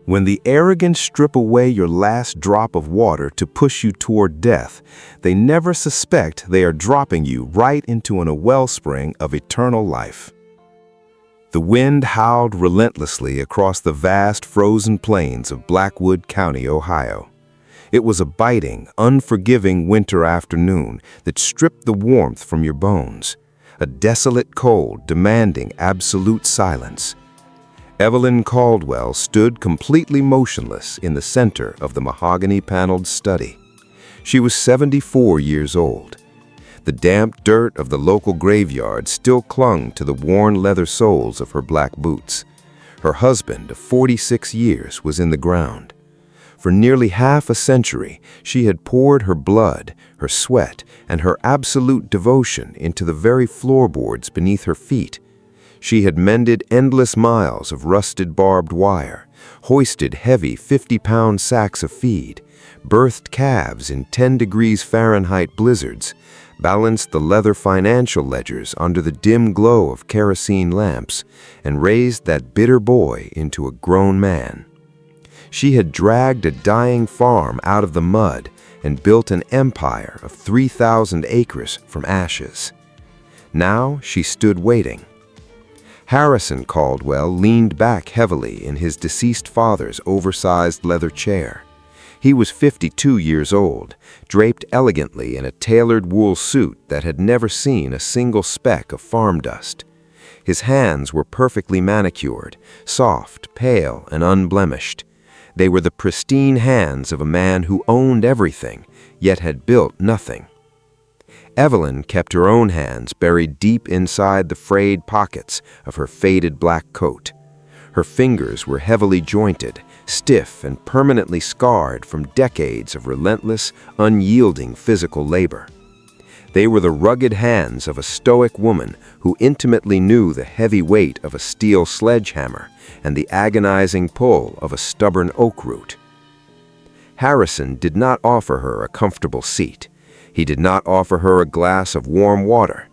When the arrogant strip away your last drop of water to push you toward death, they never suspect they are dropping you right into a wellspring of eternal life. The wind howled relentlessly across the vast frozen plains of Blackwood County, Ohio. It was a biting, unforgiving winter afternoon that stripped the warmth from your bones, a desolate cold demanding absolute silence. Evelyn Caldwell stood completely motionless in the center of the mahogany-paneled study. She was 74 years old. The damp dirt of the local graveyard still clung to the worn leather soles of her black boots. Her husband of 46 years was in the ground. For nearly half a century, she had poured her blood, her sweat, and her absolute devotion into the very floorboards beneath her feet. She had mended endless miles of rusted barbed wire, hoisted heavy 50-pound sacks of feed, birthed calves in 10 degrees Fahrenheit blizzards, balanced the leather financial ledgers under the dim glow of kerosene lamps, and raised that bitter boy into a grown man. She had dragged a dying farm out of the mud and built an empire of 3,000 acres from ashes. Now she stood waiting. Harrison Caldwell leaned back heavily in his deceased father's oversized leather chair. He was 52 years old, draped elegantly in a tailored wool suit that had never seen a single speck of farm dust. His hands were perfectly manicured, soft, pale, and unblemished. They were the pristine hands of a man who owned everything, yet had built nothing. Evelyn kept her own hands buried deep inside the frayed pockets of her faded black coat. Her fingers were heavily jointed, stiff and permanently scarred from decades of relentless, unyielding physical labor. They were the rugged hands of a stoic woman who intimately knew the heavy weight of a steel sledgehammer and the agonizing pull of a stubborn oak root. Harrison did not offer her a comfortable seat. He did not offer her a glass of warm water.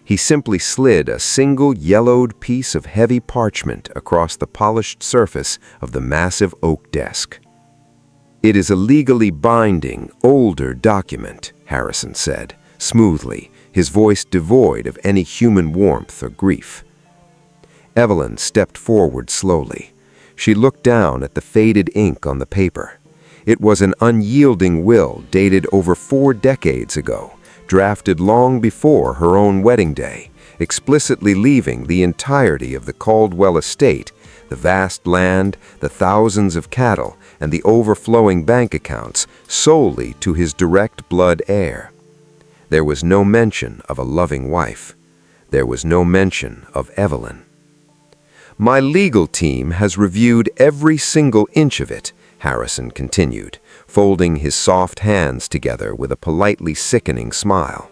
He simply slid a single yellowed piece of heavy parchment across the polished surface of the massive oak desk. "It is a legally binding, older document," Harrison said, smoothly, his voice devoid of any human warmth or grief. Evelyn stepped forward slowly. She looked down at the faded ink on the paper. It was an unyielding will dated over 4 decades ago, drafted long before her own wedding day, explicitly leaving the entirety of the Caldwell estate, the vast land, the thousands of cattle, and the overflowing bank accounts solely to his direct blood heir. There was no mention of a loving wife. There was no mention of Evelyn. "My legal team has reviewed every single inch of it," Harrison continued, folding his soft hands together with a politely sickening smile.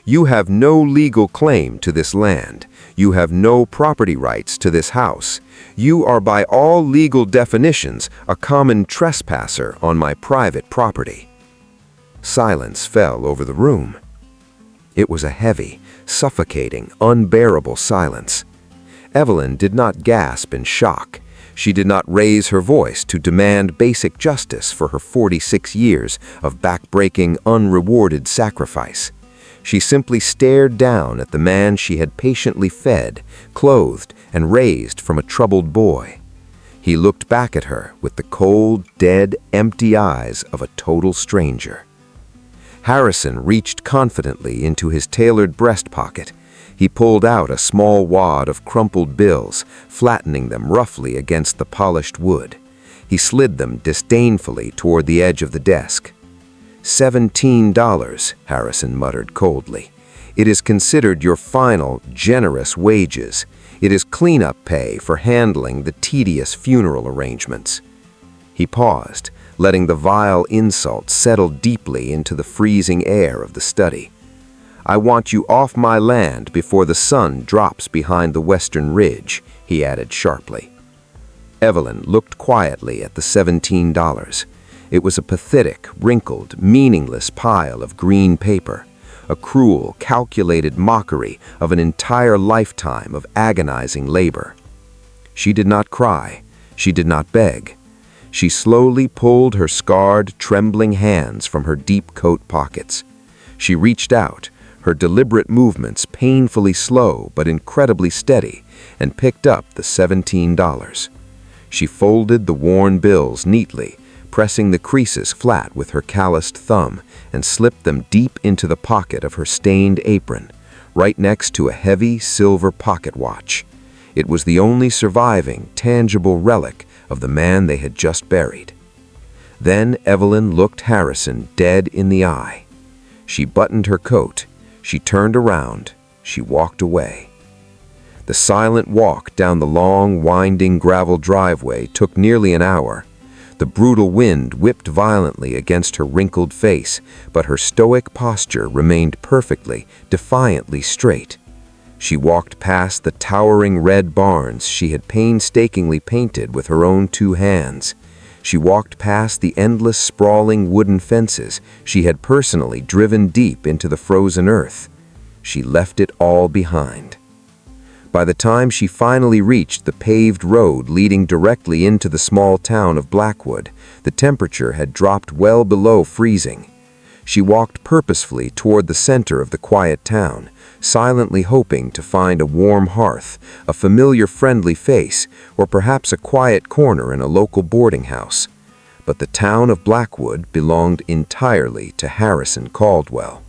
"You have no legal claim to this land. You have no property rights to this house. You are by all legal definitions a common trespasser on my private property." Silence fell over the room. It was a heavy, suffocating, unbearable silence. Evelyn did not gasp in shock. She did not raise her voice to demand basic justice for her 46 years of backbreaking, unrewarded sacrifice. She simply stared down at the man she had patiently fed, clothed, and raised from a troubled boy. He looked back at her with the cold, dead, empty eyes of a total stranger. Harrison reached confidently into his tailored breast pocket. He pulled out a small wad of crumpled bills, flattening them roughly against the polished wood. He slid them disdainfully toward the edge of the desk. $17, Harrison muttered coldly. "It is considered your final, generous wages. It is cleanup pay for handling the tedious funeral arrangements." He paused, letting the vile insult settle deeply into the freezing air of the study. "I want you off my land before the sun drops behind the western ridge," he added sharply. Evelyn looked quietly at the $17. It was a pathetic, wrinkled, meaningless pile of green paper, a cruel, calculated mockery of an entire lifetime of agonizing labor. She did not cry. She did not beg. She slowly pulled her scarred, trembling hands from her deep coat pockets. She reached out, her deliberate movements painfully slow but incredibly steady, and picked up the $17. She folded the worn bills neatly, pressing the creases flat with her calloused thumb, and slipped them deep into the pocket of her stained apron, right next to a heavy silver pocket watch. It was the only surviving, tangible relic of the man they had just buried. Then Evelyn looked Harrison dead in the eye. She buttoned her coat, she turned around, she walked away. The silent walk down the long, winding gravel driveway took nearly an hour. The brutal wind whipped violently against her wrinkled face, but her stoic posture remained perfectly, defiantly straight. She walked past the towering red barns she had painstakingly painted with her own 2 hands. She walked past the endless sprawling wooden fences she had personally driven deep into the frozen earth. She left it all behind. By the time she finally reached the paved road leading directly into the small town of Blackwood, the temperature had dropped well below freezing. She walked purposefully toward the center of the quiet town, silently hoping to find a warm hearth, a familiar friendly face, or perhaps a quiet corner in a local boarding house. But the town of Blackwood belonged entirely to Harrison Caldwell.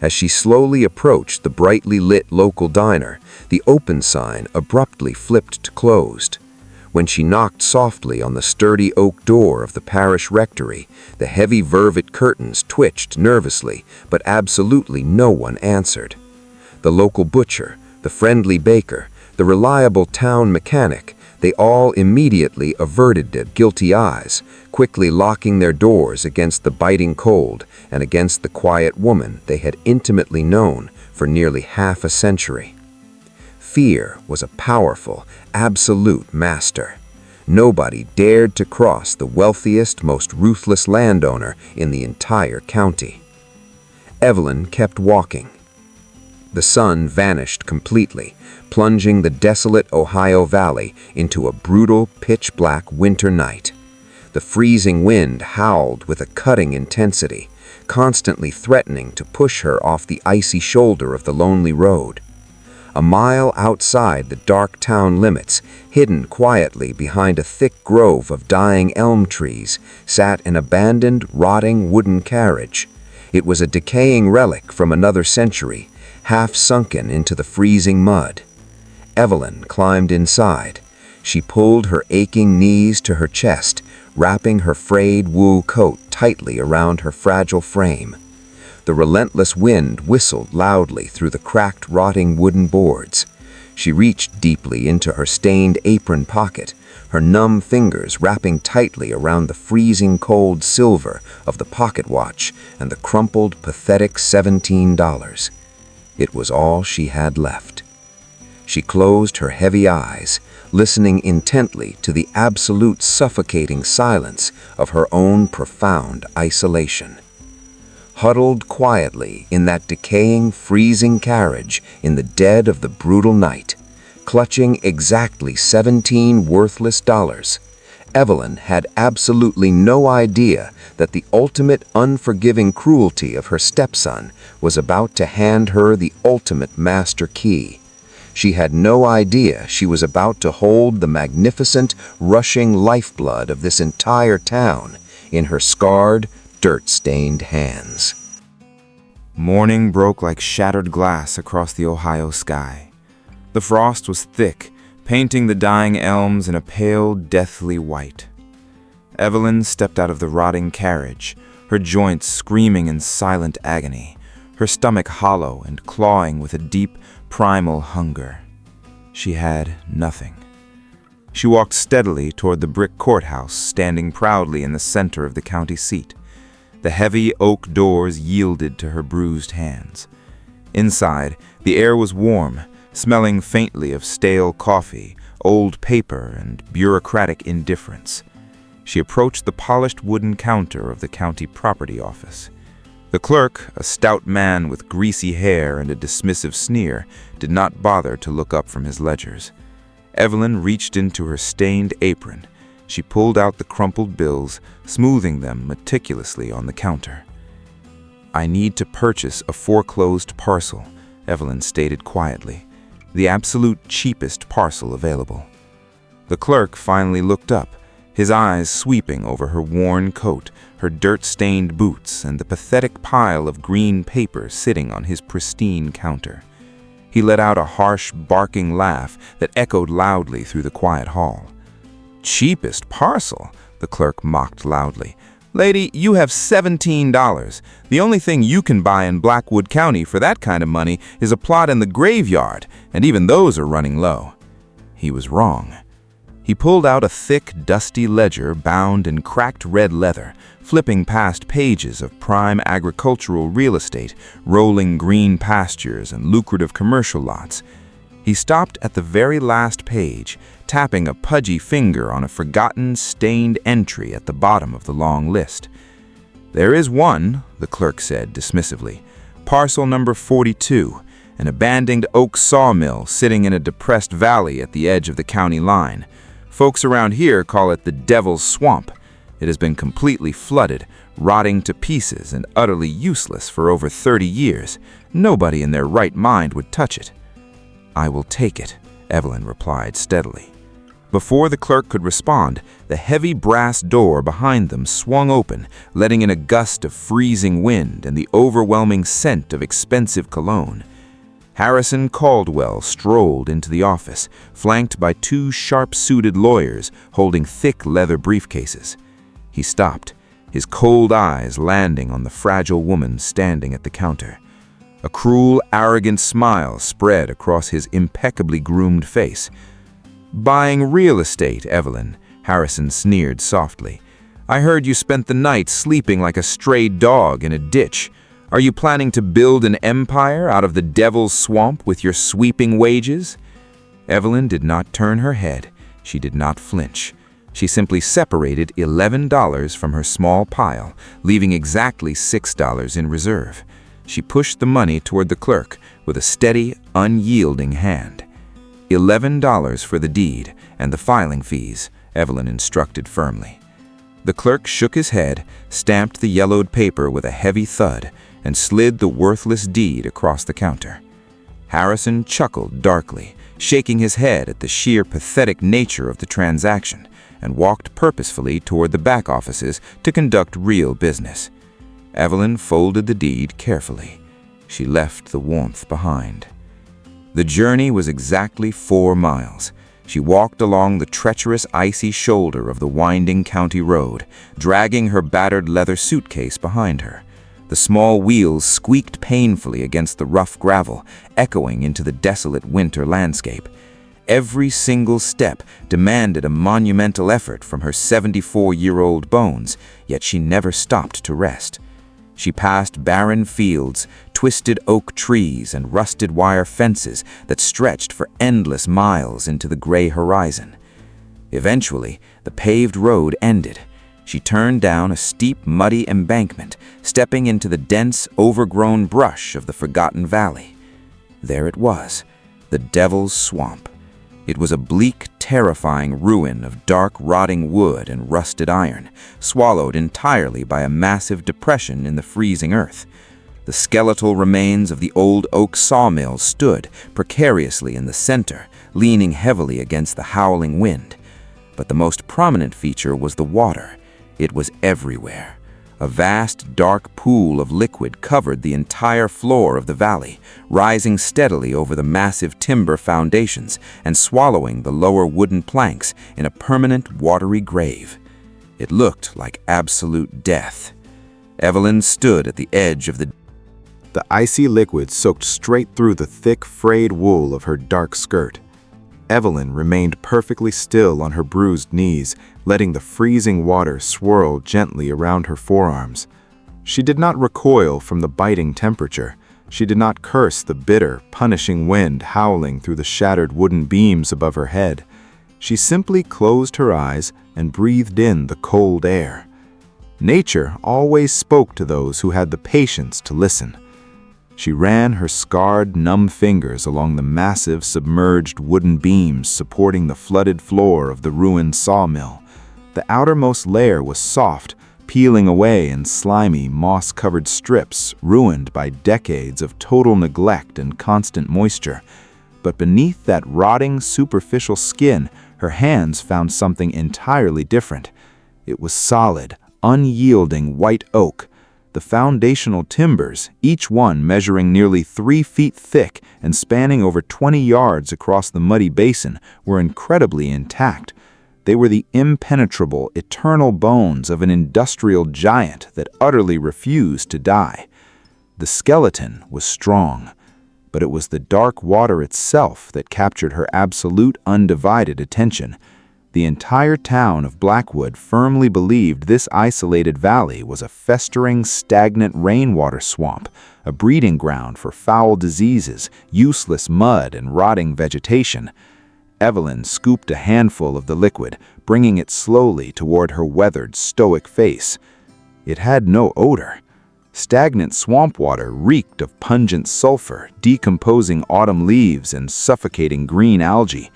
As she slowly approached the brightly lit local diner, the open sign abruptly flipped to closed. When she knocked softly on the sturdy oak door of the parish rectory, the heavy velvet curtains twitched nervously, but absolutely no one answered. The local butcher, the friendly baker, the reliable town mechanic, they all immediately averted their guilty eyes, quickly locking their doors against the biting cold and against the quiet woman they had intimately known for nearly half a century. Fear was a powerful, absolute master. Nobody dared to cross the wealthiest, most ruthless landowner in the entire county. Evelyn kept walking. The sun vanished completely, plunging the desolate Ohio Valley into a brutal, pitch-black winter night. The freezing wind howled with a cutting intensity, constantly threatening to push her off the icy shoulder of the lonely road. A mile outside the dark town limits, hidden quietly behind a thick grove of dying elm trees, sat an abandoned, rotting wooden carriage. It was a decaying relic from another century, half sunken into the freezing mud. Evelyn climbed inside. She pulled her aching knees to her chest, wrapping her frayed wool coat tightly around her fragile frame. The relentless wind whistled loudly through the cracked, rotting wooden boards. She reached deeply into her stained apron pocket, her numb fingers wrapping tightly around the freezing cold silver of the pocket watch and the crumpled, pathetic $17. It was all she had left. She closed her heavy eyes, listening intently to the absolute suffocating silence of her own profound isolation. Huddled quietly in that decaying, freezing carriage in the dead of the brutal night, clutching exactly 17 worthless dollars, Evelyn had absolutely no idea that the ultimate unforgiving cruelty of her stepson was about to hand her the ultimate master key. She had no idea she was about to hold the magnificent, rushing lifeblood of this entire town in her scarred, dirt-stained hands. Morning broke like shattered glass across the Ohio sky. The frost was thick, painting the dying elms in a pale, deathly white. Evelyn stepped out of the rotting carriage, her joints screaming in silent agony, her stomach hollow and clawing with a deep, primal hunger. She had nothing. She walked steadily toward the brick courthouse, standing proudly in the center of the county seat. The heavy oak doors yielded to her bruised hands. Inside, the air was warm, smelling faintly of stale coffee, old paper, and bureaucratic indifference. She approached the polished wooden counter of the county property office. The clerk, a stout man with greasy hair and a dismissive sneer, did not bother to look up from his ledgers. Evelyn reached into her stained apron. She pulled out the crumpled bills, smoothing them meticulously on the counter. "I need to purchase a foreclosed parcel," Evelyn stated quietly. "The absolute cheapest parcel available." The clerk finally looked up, his eyes sweeping over her worn coat, her dirt-stained boots, and the pathetic pile of green paper sitting on his pristine counter. He let out a harsh, barking laugh that echoed loudly through the quiet hall. "Cheapest parcel?" the clerk mocked loudly. "Lady, you have $17. The only thing you can buy in Blackwood County for that kind of money is a plot in the graveyard, and even those are running low." He was wrong. He pulled out a thick, dusty ledger bound in cracked red leather, flipping past pages of prime agricultural real estate, rolling green pastures, and lucrative commercial lots. He stopped at the very last page, tapping a pudgy finger on a forgotten, stained entry at the bottom of the long list. "There is one," the clerk said dismissively. "Parcel number 42, an abandoned oak sawmill sitting in a depressed valley at the edge of the county line. Folks around here call it the Devil's Swamp. It has been completely flooded, rotting to pieces and utterly useless for over 30 years. Nobody in their right mind would touch it." "I will take it," Evelyn replied steadily. Before the clerk could respond, the heavy brass door behind them swung open, letting in a gust of freezing wind and the overwhelming scent of expensive cologne. Harrison Caldwell strolled into the office, flanked by two sharp-suited lawyers holding thick leather briefcases. He stopped, his cold eyes landing on the fragile woman standing at the counter. A cruel, arrogant smile spread across his impeccably groomed face. "Buying real estate, Evelyn," Harrison sneered softly. "I heard you spent the night sleeping like a stray dog in a ditch. Are you planning to build an empire out of the Devil's Swamp with your sweeping wages?" Evelyn did not turn her head. She did not flinch. She simply separated $11 from her small pile, leaving exactly $6 in reserve. She pushed the money toward the clerk with a steady, unyielding hand. $11 for the deed and the filing fees, Evelyn instructed firmly. The clerk shook his head, stamped the yellowed paper with a heavy thud, and slid the worthless deed across the counter. Harrison chuckled darkly, shaking his head at the sheer pathetic nature of the transaction, and walked purposefully toward the back offices to conduct real business. Evelyn folded the deed carefully. She left the warmth behind. The journey was exactly 4 miles. She walked along the treacherous icy shoulder of the winding county road, dragging her battered leather suitcase behind her. The small wheels squeaked painfully against the rough gravel, echoing into the desolate winter landscape. Every single step demanded a monumental effort from her 74-year-old bones, yet she never stopped to rest. She passed barren fields, twisted oak trees, and rusted wire fences that stretched for endless miles into the gray horizon. Eventually, the paved road ended. She turned down a steep, muddy embankment, stepping into the dense, overgrown brush of the forgotten valley. There it was, the Devil's Swamp. It was a bleak, terrifying ruin of dark, rotting wood and rusted iron, swallowed entirely by a massive depression in the freezing earth. The skeletal remains of the old oak sawmill stood precariously in the center, leaning heavily against the howling wind. But the most prominent feature was the water. It was everywhere. A vast, dark pool of liquid covered the entire floor of the valley, rising steadily over the massive timber foundations and swallowing the lower wooden planks in a permanent, watery grave. It looked like absolute death. Evelyn stood at the edge of the icy liquid soaked straight through the thick, frayed wool of her dark skirt. Evelyn remained perfectly still on her bruised knees, letting the freezing water swirl gently around her forearms. She did not recoil from the biting temperature. She did not curse the bitter, punishing wind howling through the shattered wooden beams above her head. She simply closed her eyes and breathed in the cold air. Nature always spoke to those who had the patience to listen. She ran her scarred, numb fingers along the massive, submerged wooden beams supporting the flooded floor of the ruined sawmill. The outermost layer was soft, peeling away in slimy, moss-covered strips, ruined by decades of total neglect and constant moisture. But beneath that rotting, superficial skin, her hands found something entirely different. It was solid, unyielding white oak. The foundational timbers, each one measuring nearly 3 feet thick and spanning over 20 yards across the muddy basin, were incredibly intact. They were the impenetrable, eternal bones of an industrial giant that utterly refused to die. The skeleton was strong, but it was the dark water itself that captured her absolute, undivided attention. The entire town of Blackwood firmly believed this isolated valley was a festering, stagnant rainwater swamp, a breeding ground for foul diseases, useless mud, and rotting vegetation. Evelyn scooped a handful of the liquid, bringing it slowly toward her weathered, stoic face. It had no odor. Stagnant swamp water reeked of pungent sulfur, decomposing autumn leaves, and suffocating green algae.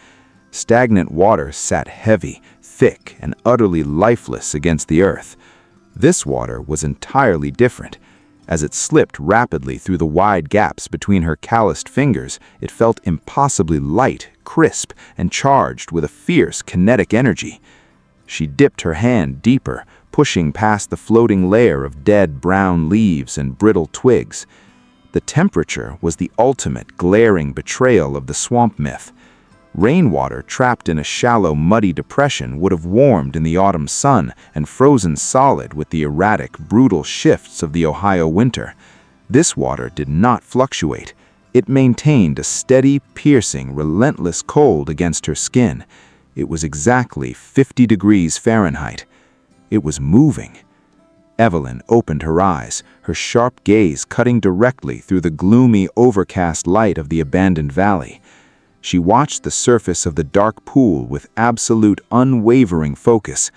Stagnant water sat heavy, thick, and utterly lifeless against the earth. This water was entirely different. As it slipped rapidly through the wide gaps between her calloused fingers, it felt impossibly light, crisp, and charged with a fierce kinetic energy. She dipped her hand deeper, pushing past the floating layer of dead brown leaves and brittle twigs. The temperature was the ultimate glaring betrayal of the swamp myth. Rainwater trapped in a shallow, muddy depression would have warmed in the autumn sun and frozen solid with the erratic, brutal shifts of the Ohio winter. This water did not fluctuate. It maintained a steady, piercing, relentless cold against her skin. It was exactly 50 degrees Fahrenheit. It was moving. Evelyn opened her eyes, her sharp gaze cutting directly through the gloomy, overcast light of the abandoned valley. She watched the surface of the dark pool with absolute, unwavering focus.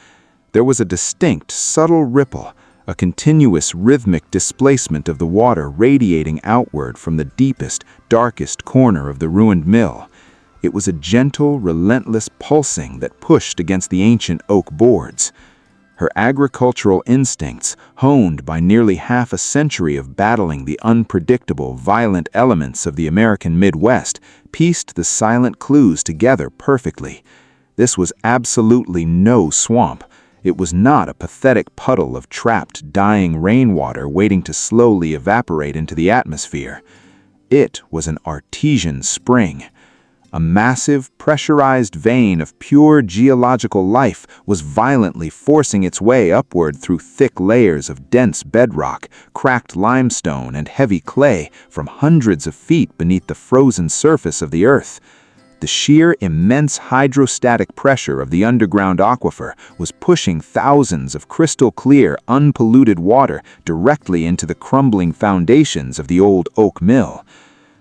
There was a distinct, subtle ripple, a continuous rhythmic displacement of the water radiating outward from the deepest, darkest corner of the ruined mill. It was a gentle, relentless pulsing that pushed against the ancient oak boards. Her agricultural instincts, honed by nearly half a century of battling the unpredictable, violent elements of the American Midwest, pieced the silent clues together perfectly. This was absolutely no swamp. It was not a pathetic puddle of trapped, dying rainwater waiting to slowly evaporate into the atmosphere. It was an artesian spring. A massive, pressurized vein of pure geological life was violently forcing its way upward through thick layers of dense bedrock, cracked limestone, and heavy clay from hundreds of feet beneath the frozen surface of the earth. The sheer, immense hydrostatic pressure of the underground aquifer was pushing thousands of crystal-clear, unpolluted water directly into the crumbling foundations of the old oak mill.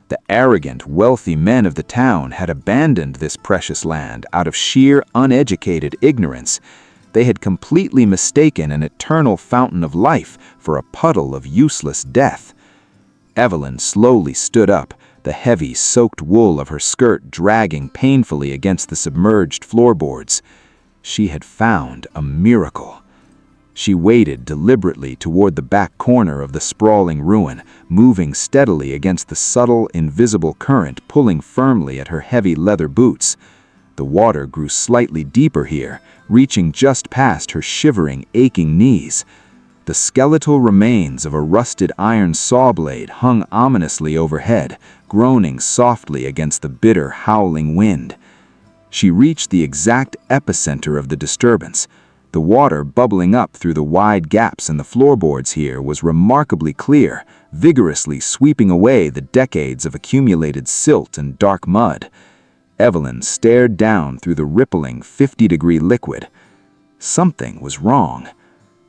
The arrogant, wealthy men of the town had abandoned this precious land out of sheer, uneducated ignorance. They had completely mistaken an eternal fountain of life for a puddle of useless death. Evelyn slowly stood up, the heavy, soaked wool of her skirt dragging painfully against the submerged floorboards. She had found a miracle. She waded deliberately toward the back corner of the sprawling ruin, moving steadily against the subtle, invisible current pulling firmly at her heavy leather boots. The water grew slightly deeper here, reaching just past her shivering, aching knees. The skeletal remains of a rusted iron saw blade hung ominously overhead, groaning softly against the bitter, howling wind. She reached the exact epicenter of the disturbance. The water bubbling up through the wide gaps in the floorboards here was remarkably clear, vigorously sweeping away the decades of accumulated silt and dark mud. Evelyn stared down through the rippling 50-degree liquid. Something was wrong.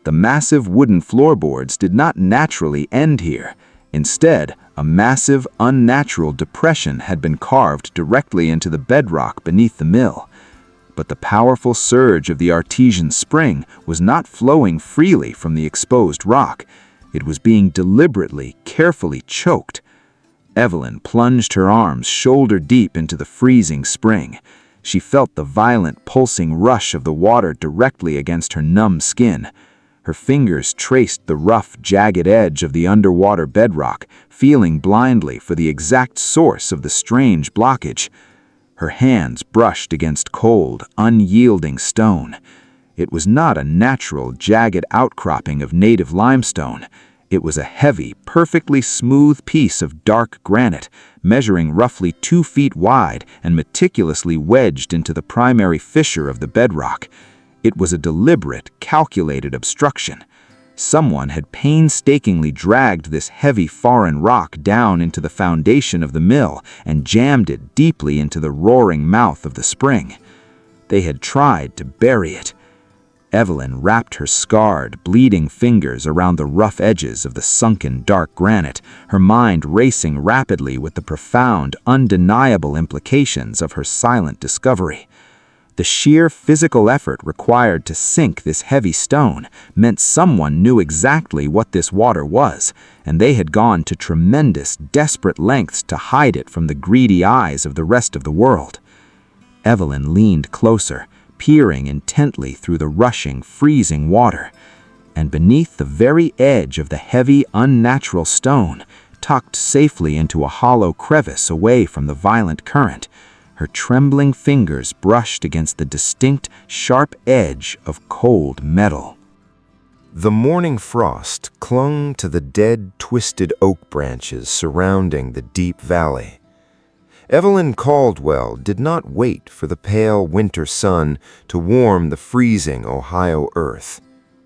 The massive wooden floorboards did not naturally end here. Instead, a massive, unnatural depression had been carved directly into the bedrock beneath the mill. But the powerful surge of the artesian spring was not flowing freely from the exposed rock. It was being deliberately, carefully choked. Evelyn plunged her arms shoulder-deep into the freezing spring. She felt the violent, pulsing rush of the water directly against her numb skin. Her fingers traced the rough, jagged edge of the underwater bedrock, feeling blindly for the exact source of the strange blockage. Her hands brushed against cold, unyielding stone. It was not a natural, jagged outcropping of native limestone. It was a heavy, perfectly smooth piece of dark granite, measuring roughly 2 feet wide and meticulously wedged into the primary fissure of the bedrock. It was a deliberate, calculated obstruction. Someone had painstakingly dragged this heavy foreign rock down into the foundation of the mill and jammed it deeply into the roaring mouth of the spring. They had tried to bury it. Evelyn wrapped her scarred, bleeding fingers around the rough edges of the sunken, dark granite, her mind racing rapidly with the profound, undeniable implications of her silent discovery. The sheer physical effort required to sink this heavy stone meant someone knew exactly what this water was, and they had gone to tremendous, desperate lengths to hide it from the greedy eyes of the rest of the world. Evelyn leaned closer, peering intently through the rushing, freezing water, and beneath the very edge of the heavy, unnatural stone, tucked safely into a hollow crevice away from the violent current, her trembling fingers brushed against the distinct, sharp edge of cold metal. The morning frost clung to the dead, twisted oak branches surrounding the deep valley. Evelyn Caldwell did not wait for the pale winter sun to warm the freezing Ohio earth.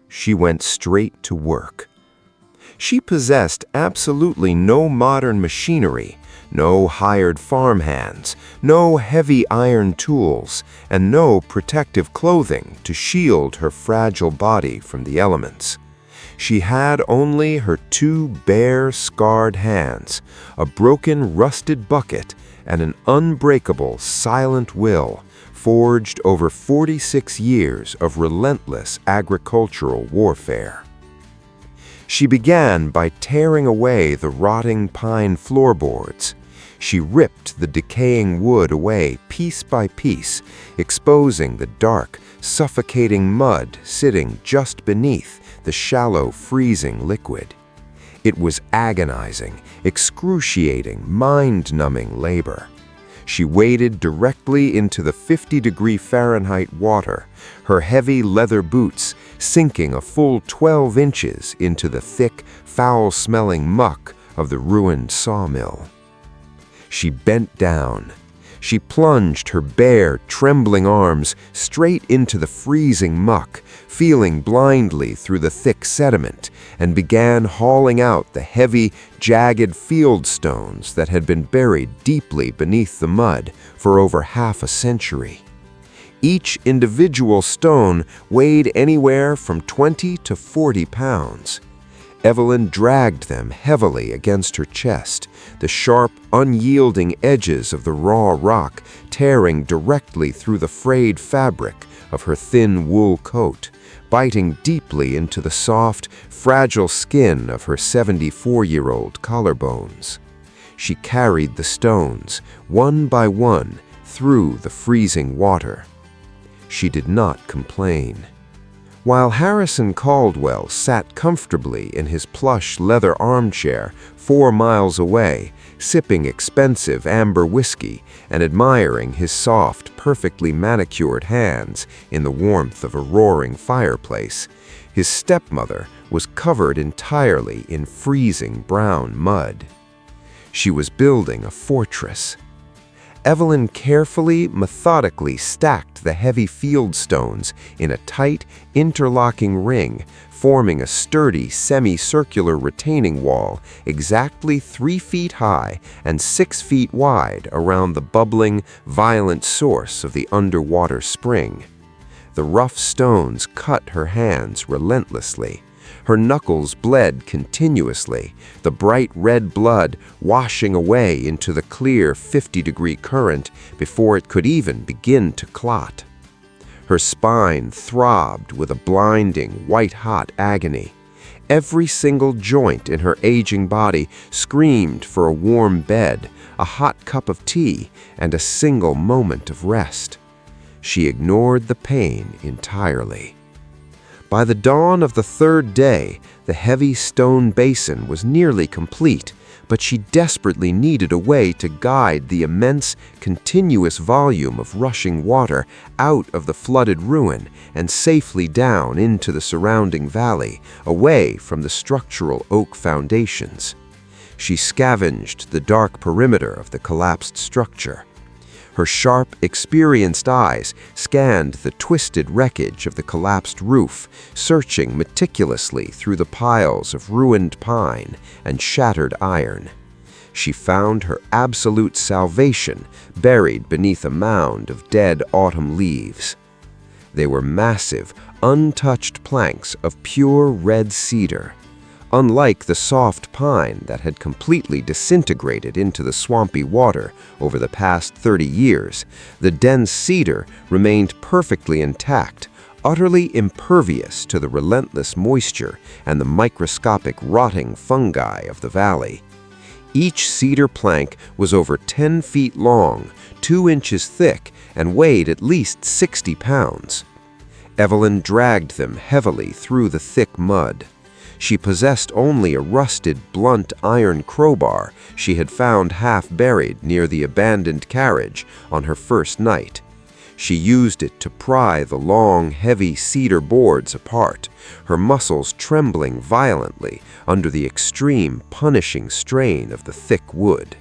She went straight to work. She possessed absolutely no modern machinery, no hired farmhands, no heavy iron tools, and no protective clothing to shield her fragile body from the elements. She had only her 2 bare, scarred hands, a broken, rusted bucket, and an unbreakable, silent will forged over 46 years of relentless agricultural warfare. She began by tearing away the rotting pine floorboards. She ripped the decaying wood away piece by piece, exposing the dark, suffocating mud sitting just beneath the shallow, freezing liquid. It was agonizing, excruciating, mind-numbing labor. She waded directly into the 50-degree Fahrenheit water, her heavy leather boots sinking a full 12 inches into the thick, foul-smelling muck of the ruined sawmill. She bent down. She plunged her bare, trembling arms straight into the freezing muck, feeling blindly through the thick sediment, and began hauling out the heavy, jagged field stones that had been buried deeply beneath the mud for over half a century. Each individual stone weighed anywhere from 20 to 40 pounds. Evelyn dragged them heavily against her chest, the sharp, unyielding edges of the raw rock tearing directly through the frayed fabric of her thin wool coat, biting deeply into the soft, fragile skin of her 74-year-old collarbones. She carried the stones, one by one, through the freezing water. She did not complain. While Harrison Caldwell sat comfortably in his plush leather armchair 4 miles away, sipping expensive amber whiskey and admiring his soft, perfectly manicured hands in the warmth of a roaring fireplace, his stepmother was covered entirely in freezing brown mud. She was building a fortress. Evelyn carefully, methodically stacked the heavy field stones in a tight, interlocking ring, forming a sturdy, semicircular retaining wall exactly 3 feet high and 6 feet wide around the bubbling, violent source of the underwater spring. The rough stones cut her hands relentlessly. Her knuckles bled continuously, the bright red blood washing away into the clear 50-degree current before it could even begin to clot. Her spine throbbed with a blinding, white-hot agony. Every single joint in her aging body screamed for a warm bed, a hot cup of tea, and a single moment of rest. she ignored the pain entirely. By the dawn of the third day, the heavy stone basin was nearly complete, but she desperately needed a way to guide the immense, continuous volume of rushing water out of the flooded ruin and safely down into the surrounding valley, away from the structural oak foundations. She scavenged the dark perimeter of the collapsed structure. Her sharp, experienced eyes scanned the twisted wreckage of the collapsed roof, searching meticulously through the piles of ruined pine and shattered iron. She found her absolute salvation buried beneath a mound of dead autumn leaves. They were massive, untouched planks of pure red cedar. Unlike the soft pine that had completely disintegrated into the swampy water over the past 30 years, the dense cedar remained perfectly intact, utterly impervious to the relentless moisture and the microscopic rotting fungi of the valley. Each cedar plank was over 10 feet long, 2 inches thick, and weighed at least 60 pounds. Evelyn dragged them heavily through the thick mud. She possessed only a rusted, blunt iron crowbar she had found half buried near the abandoned carriage on her first night. She used it to pry the long, heavy cedar boards apart, her muscles trembling violently under the extreme, punishing strain of the thick wood.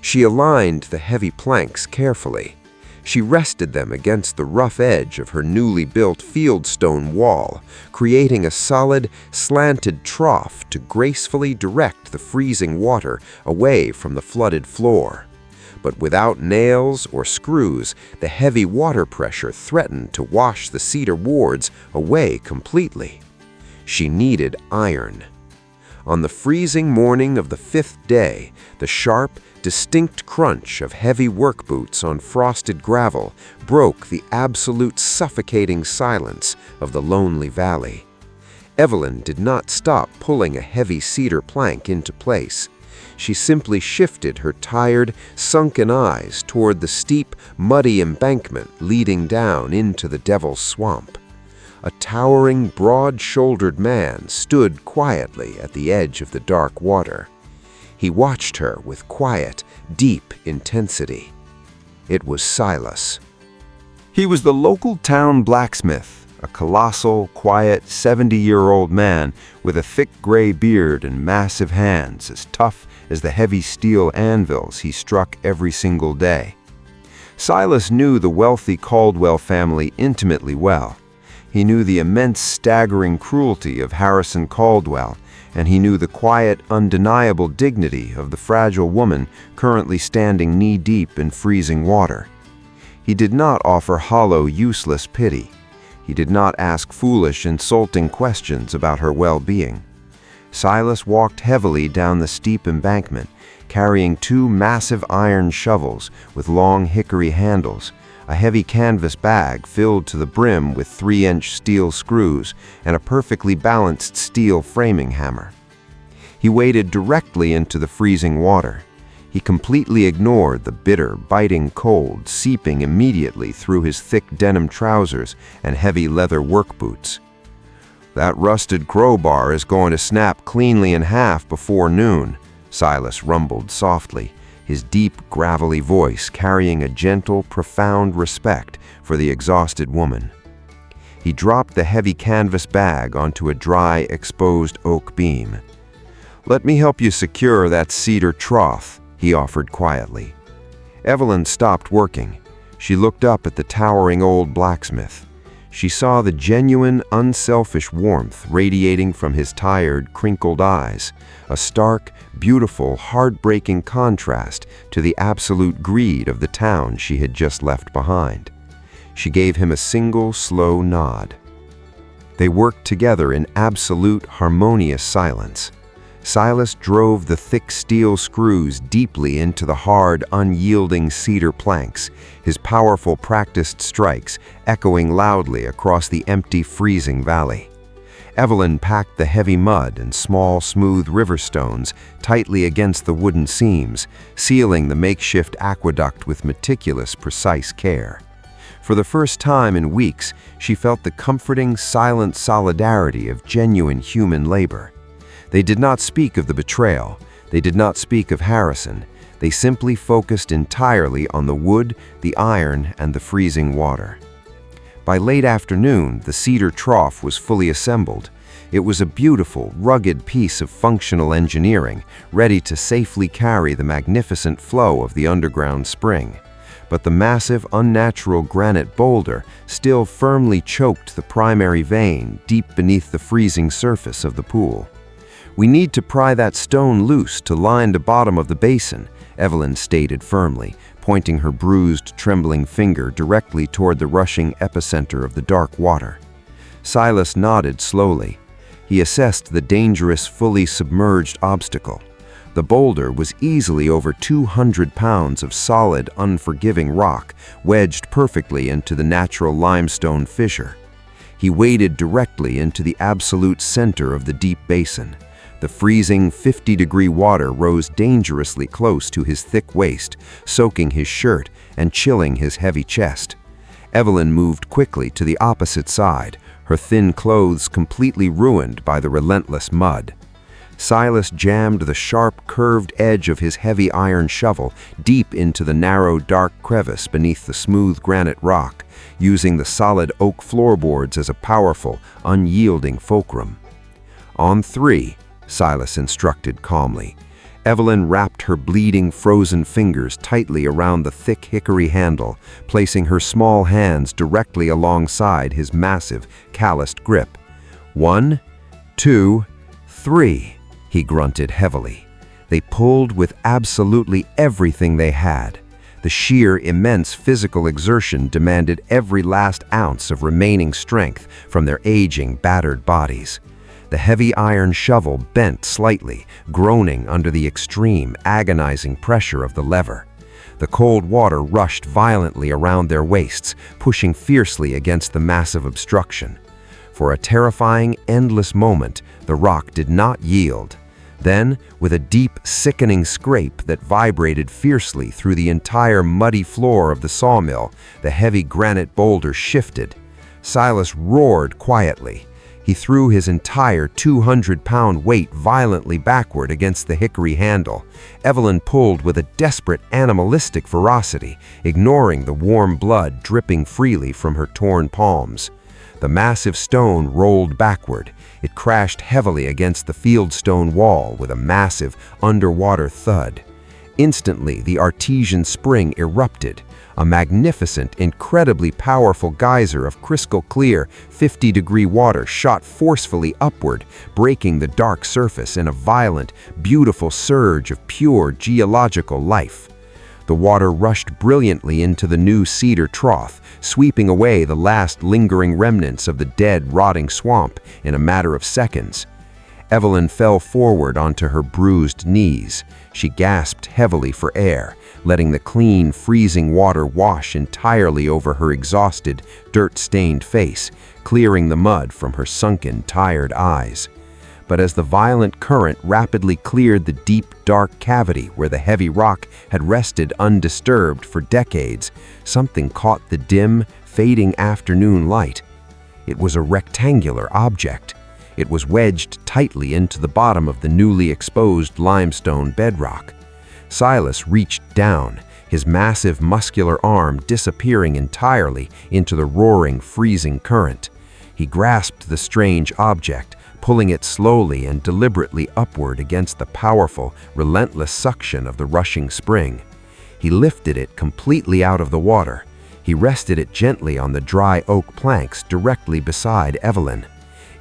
She aligned the heavy planks carefully. She rested them against the rough edge of her newly built fieldstone wall, creating a solid, slanted trough to gracefully direct the freezing water away from the flooded floor. But without nails or screws, the heavy water pressure threatened to wash the cedar boards away completely. She needed iron. On the freezing morning of the 5th day, the sharp, distinct crunch of heavy work boots on frosted gravel broke the absolute suffocating silence of the lonely valley. Evelyn did not stop pulling a heavy cedar plank into place. She simply shifted her tired, sunken eyes toward the steep, muddy embankment leading down into the Devil's Swamp. A towering, broad-shouldered man stood quietly at the edge of the dark water. He watched her with quiet, deep intensity. It was Silas. He was the local town blacksmith, a colossal, quiet, 70-year-old man with a thick gray beard and massive hands as tough as the heavy steel anvils he struck every single day. Silas knew the wealthy Caldwell family intimately well. He knew the immense, staggering cruelty of Harrison Caldwell, and he knew the quiet, undeniable dignity of the fragile woman currently standing knee-deep in freezing water. He did not offer hollow, useless pity. He did not ask foolish, insulting questions about her well-being. Silas walked heavily down the steep embankment, carrying 2 massive iron shovels with long hickory handles, a heavy canvas bag filled to the brim with 3-inch steel screws, and a perfectly balanced steel framing hammer. He waded directly into the freezing water. He completely ignored the bitter, biting cold seeping immediately through his thick denim trousers and heavy leather work boots. "That rusted crowbar is going to snap cleanly in half before noon," Silas rumbled softly, his deep, gravelly voice carrying a gentle, profound respect for the exhausted woman. He dropped the heavy canvas bag onto a dry, exposed oak beam. "Let me help you secure that cedar trough," he offered quietly. Evelyn stopped working. She looked up at the towering old blacksmith. She saw the genuine, unselfish warmth radiating from his tired, crinkled eyes, a stark, beautiful, heartbreaking contrast to the absolute greed of the town she had just left behind. She gave him a single, slow nod. They worked together in absolute, harmonious silence. Silas drove the thick steel screws deeply into the hard, unyielding cedar planks, his powerful, practiced strikes echoing loudly across the empty, freezing valley. Evelyn packed the heavy mud and small, smooth river stones tightly against the wooden seams, sealing the makeshift aqueduct with meticulous, precise care. For the first time in weeks, she felt the comforting, silent solidarity of genuine human labor. They did not speak of the betrayal. They did not speak of Harrison. They simply focused entirely on the wood, the iron, and the freezing water. By late afternoon, the cedar trough was fully assembled. It was a beautiful, rugged piece of functional engineering, ready to safely carry the magnificent flow of the underground spring. But the massive, unnatural granite boulder still firmly choked the primary vein deep beneath the freezing surface of the pool. "We need to pry that stone loose to line the bottom of the basin," Evelyn stated firmly, pointing her bruised, trembling finger directly toward the rushing epicenter of the dark water. Silas nodded slowly. He assessed the dangerous, fully submerged obstacle. The boulder was easily over 200 pounds of solid, unforgiving rock, wedged perfectly into the natural limestone fissure. He waded directly into the absolute center of the deep basin. The freezing 50-degree water rose dangerously close to his thick waist, soaking his shirt and chilling his heavy chest. Evelyn moved quickly to the opposite side, her thin clothes completely ruined by the relentless mud. Silas jammed the sharp, curved edge of his heavy iron shovel deep into the narrow, dark crevice beneath the smooth granite rock, using the solid oak floorboards as a powerful, unyielding fulcrum. "On 3, Silas instructed calmly. Evelyn wrapped her bleeding, frozen fingers tightly around the thick hickory handle, placing her small hands directly alongside his massive, calloused grip. 1, 2, 3, he grunted heavily. They pulled with absolutely everything they had. The sheer, immense physical exertion demanded every last ounce of remaining strength from their aging, battered bodies. The heavy iron shovel bent slightly, groaning under the extreme, agonizing pressure of the lever. The cold water rushed violently around their waists, pushing fiercely against the massive obstruction. For a terrifying, endless moment, the rock did not yield. Then, with a deep, sickening scrape that vibrated fiercely through the entire muddy floor of the sawmill, the heavy granite boulder shifted. Silas roared quietly. He threw his entire 200-pound weight violently backward against the hickory handle. Evelyn pulled with a desperate, animalistic ferocity, ignoring the warm blood dripping freely from her torn palms. The massive stone rolled backward. It crashed heavily against the fieldstone wall with a massive, underwater thud. Instantly, the artesian spring erupted. A magnificent, incredibly powerful geyser of crystal-clear, 50-degree water shot forcefully upward, breaking the dark surface in a violent, beautiful surge of pure geological life. The water rushed brilliantly into the new cedar trough, sweeping away the last lingering remnants of the dead, rotting swamp in a matter of seconds. Evelyn fell forward onto her bruised knees. She gasped heavily for air, letting the clean, freezing water wash entirely over her exhausted, dirt-stained face, clearing the mud from her sunken, tired eyes. But as the violent current rapidly cleared the deep, dark cavity where the heavy rock had rested undisturbed for decades, something caught the dim, fading afternoon light. It was a rectangular object. It was wedged tightly into the bottom of the newly exposed limestone bedrock. Silas reached down, his massive muscular arm disappearing entirely into the roaring, freezing current. He grasped the strange object, pulling it slowly and deliberately upward against the powerful, relentless suction of the rushing spring. He lifted it completely out of the water. He rested it gently on the dry oak planks directly beside Evelyn.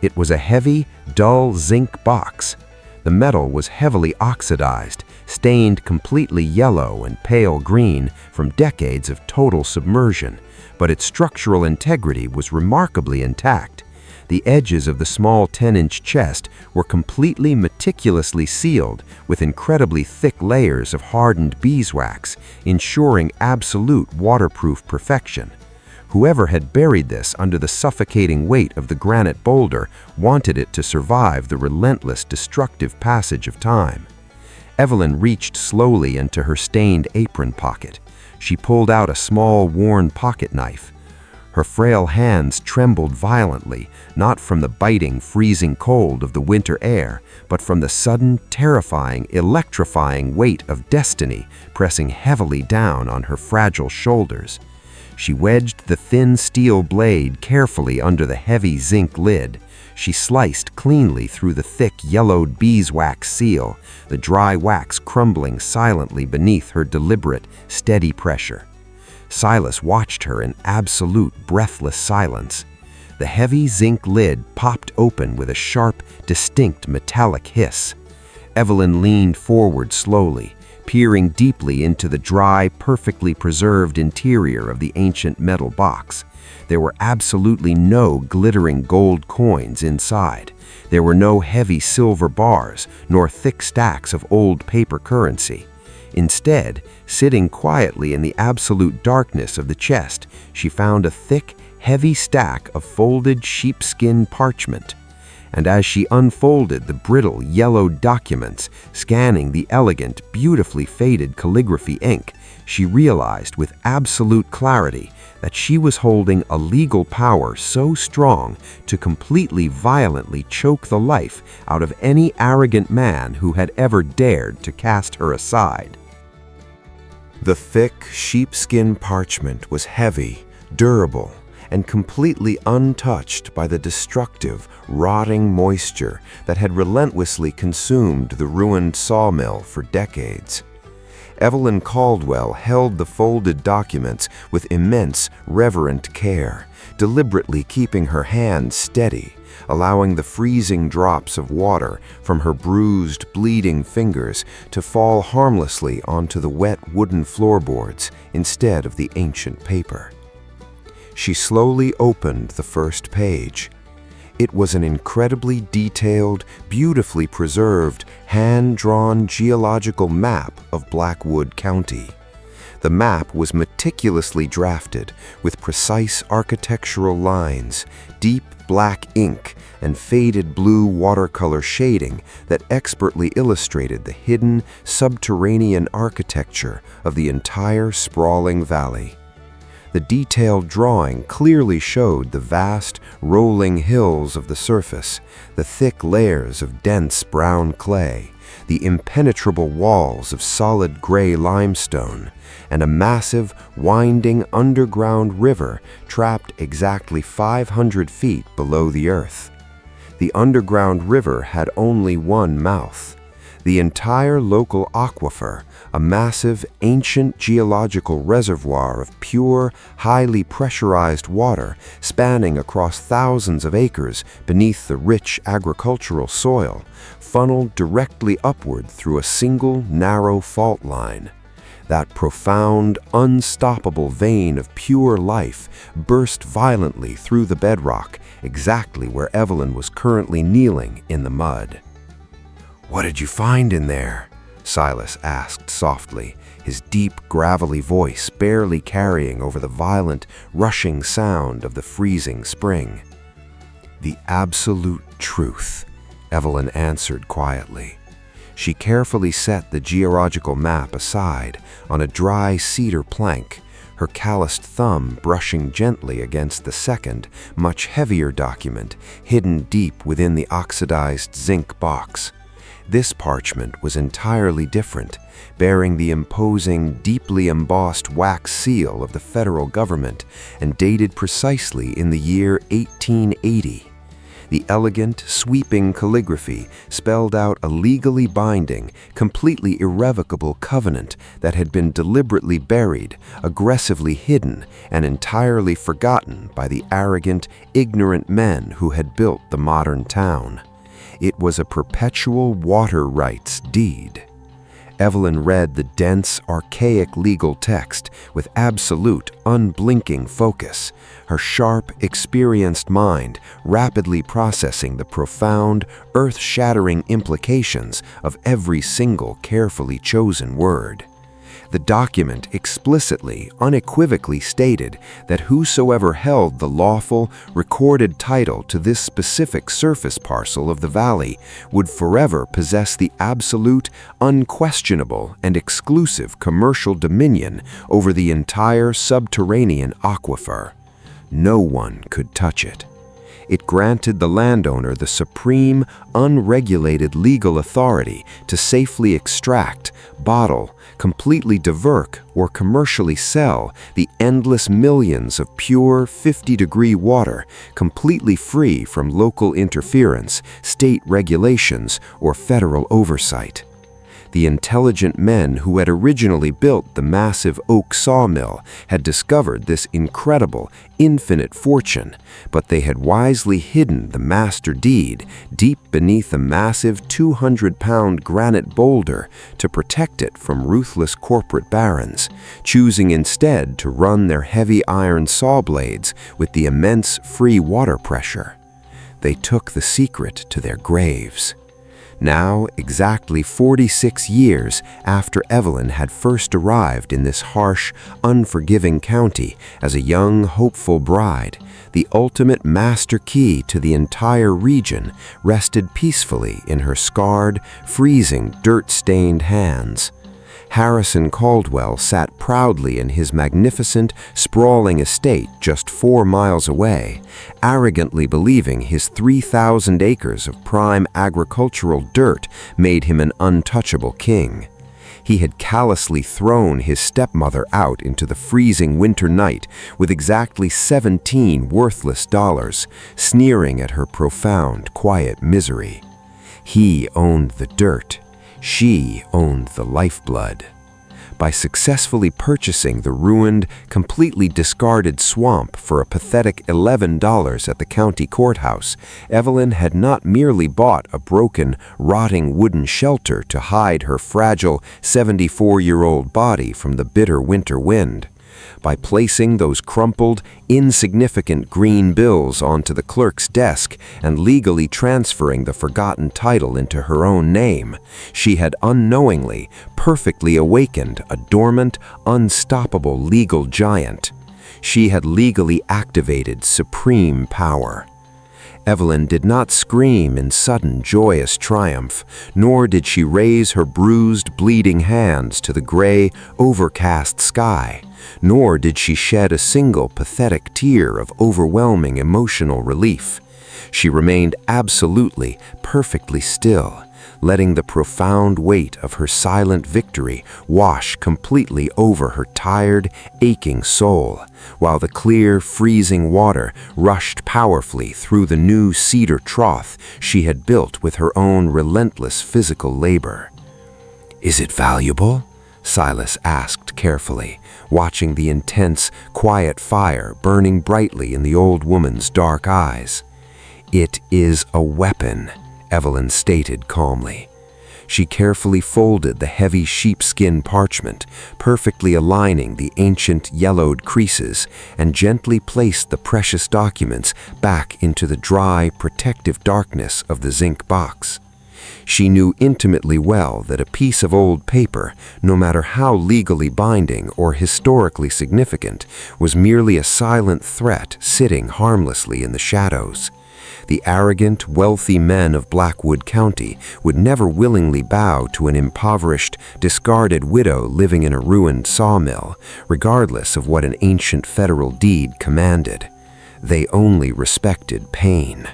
It was a heavy, dull zinc box. The metal was heavily oxidized, stained completely yellow and pale green from decades of total submersion, but its structural integrity was remarkably intact. The edges of the small 10-inch chest were completely meticulously sealed with incredibly thick layers of hardened beeswax, ensuring absolute waterproof perfection. Whoever had buried this under the suffocating weight of the granite boulder wanted it to survive the relentless, destructive passage of time. Evelyn reached slowly into her stained apron pocket. She pulled out a small, worn pocket knife. Her frail hands trembled violently, not from the biting, freezing cold of the winter air, but from the sudden, terrifying, electrifying weight of destiny pressing heavily down on her fragile shoulders. She wedged the thin steel blade carefully under the heavy zinc lid. She sliced cleanly through the thick, yellowed beeswax seal, the dry wax crumbling silently beneath her deliberate, steady pressure. Silas watched her in absolute, breathless silence. The heavy zinc lid popped open with a sharp, distinct metallic hiss. Evelyn leaned forward slowly, peering deeply into the dry, perfectly preserved interior of the ancient metal box. There were absolutely no glittering gold coins inside. There were no heavy silver bars, nor thick stacks of old paper currency. Instead, sitting quietly in the absolute darkness of the chest, she found a thick, heavy stack of folded sheepskin parchment. And as she unfolded the brittle, yellowed documents, scanning the elegant, beautifully faded calligraphy ink, she realized with absolute clarity that she was holding a legal power so strong to completely violently choke the life out of any arrogant man who had ever dared to cast her aside. The thick sheepskin parchment was heavy, durable, and completely untouched by the destructive, rotting moisture that had relentlessly consumed the ruined sawmill for decades. Evelyn Caldwell held the folded documents with immense, reverent care, deliberately keeping her hand steady, allowing the freezing drops of water from her bruised, bleeding fingers to fall harmlessly onto the wet wooden floorboards instead of the ancient paper. She slowly opened the first page. It was an incredibly detailed, beautifully preserved, hand-drawn geological map of Blackwood County. The map was meticulously drafted with precise architectural lines, deep black ink, and faded blue watercolor shading that expertly illustrated the hidden, subterranean architecture of the entire sprawling valley. The detailed drawing clearly showed the vast, rolling hills of the surface, the thick layers of dense brown clay, the impenetrable walls of solid gray limestone, and a massive, winding underground river trapped exactly 500 feet below the earth. The underground river had only one mouth. The entire local aquifer, a massive, ancient geological reservoir of pure, highly pressurized water spanning across thousands of acres beneath the rich agricultural soil, funneled directly upward through a single, narrow fault line. That profound, unstoppable vein of pure life burst violently through the bedrock, exactly where Evelyn was currently kneeling in the mud. "What did you find in there?" Silas asked softly, his deep, gravelly voice barely carrying over the violent, rushing sound of the freezing spring. "The absolute truth," Evelyn answered quietly. She carefully set the geological map aside on a dry cedar plank, her calloused thumb brushing gently against the second, much heavier document hidden deep within the oxidized zinc box. This parchment was entirely different, bearing the imposing, deeply embossed wax seal of the federal government and dated precisely in the year 1880. The elegant, sweeping calligraphy spelled out a legally binding, completely irrevocable covenant that had been deliberately buried, aggressively hidden, and entirely forgotten by the arrogant, ignorant men who had built the modern town. It was a perpetual water rights deed. Evelyn read the dense, archaic legal text with absolute, unblinking focus, her sharp, experienced mind rapidly processing the profound, earth-shattering implications of every single carefully chosen word. The document explicitly, unequivocally stated that whosoever held the lawful, recorded title to this specific surface parcel of the valley would forever possess the absolute, unquestionable, and exclusive commercial dominion over the entire subterranean aquifer. no one could touch it. It granted the landowner the supreme, unregulated legal authority to safely extract, bottle, completely divert, or commercially sell the endless millions of pure 50-degree water, completely free from local interference, state regulations, or federal oversight. The intelligent men who had originally built the massive oak sawmill had discovered this incredible, infinite fortune, but they had wisely hidden the master deed deep beneath a massive 200-pound granite boulder to protect it from ruthless corporate barons, choosing instead to run their heavy iron saw blades with the immense free water pressure. They took the secret to their graves. Now, exactly 46 years after Evelyn had first arrived in this harsh, unforgiving county as a young, hopeful bride, the ultimate master key to the entire region rested peacefully in her scarred, freezing, dirt-stained hands. Harrison Caldwell sat proudly in his magnificent, sprawling estate just 4 miles away, arrogantly believing his 3,000 acres of prime agricultural dirt made him an untouchable king. He had callously thrown his stepmother out into the freezing winter night with exactly 17 worthless dollars, sneering at her profound, quiet misery. He owned the dirt. She owned the lifeblood. By successfully purchasing the ruined, completely discarded swamp for a pathetic $11 at the county courthouse, Evelyn had not merely bought a broken, rotting wooden shelter to hide her fragile, 74-year-old body from the bitter winter wind. By placing those crumpled, insignificant green bills onto the clerk's desk and legally transferring the forgotten title into her own name, she had unknowingly, perfectly awakened a dormant, unstoppable legal giant. She had legally activated supreme power. Evelyn did not scream in sudden, joyous triumph, nor did she raise her bruised, bleeding hands to the gray, overcast sky, nor did she shed a single pathetic tear of overwhelming emotional relief. She remained absolutely, perfectly still, letting the profound weight of her silent victory wash completely over her tired, aching soul, while the clear, freezing water rushed powerfully through the new cedar trough she had built with her own relentless physical labor. "Is it valuable?" Silas asked carefully, watching the intense, quiet fire burning brightly in the old woman's dark eyes. "It is a weapon," Evelyn stated calmly. She carefully folded the heavy sheepskin parchment, perfectly aligning the ancient yellowed creases, and gently placed the precious documents back into the dry, protective darkness of the zinc box. She knew intimately well that a piece of old paper, no matter how legally binding or historically significant, was merely a silent threat sitting harmlessly in the shadows. The arrogant, wealthy men of Blackwood County would never willingly bow to an impoverished, discarded widow living in a ruined sawmill, regardless of what an ancient federal deed commanded. They only respected pain.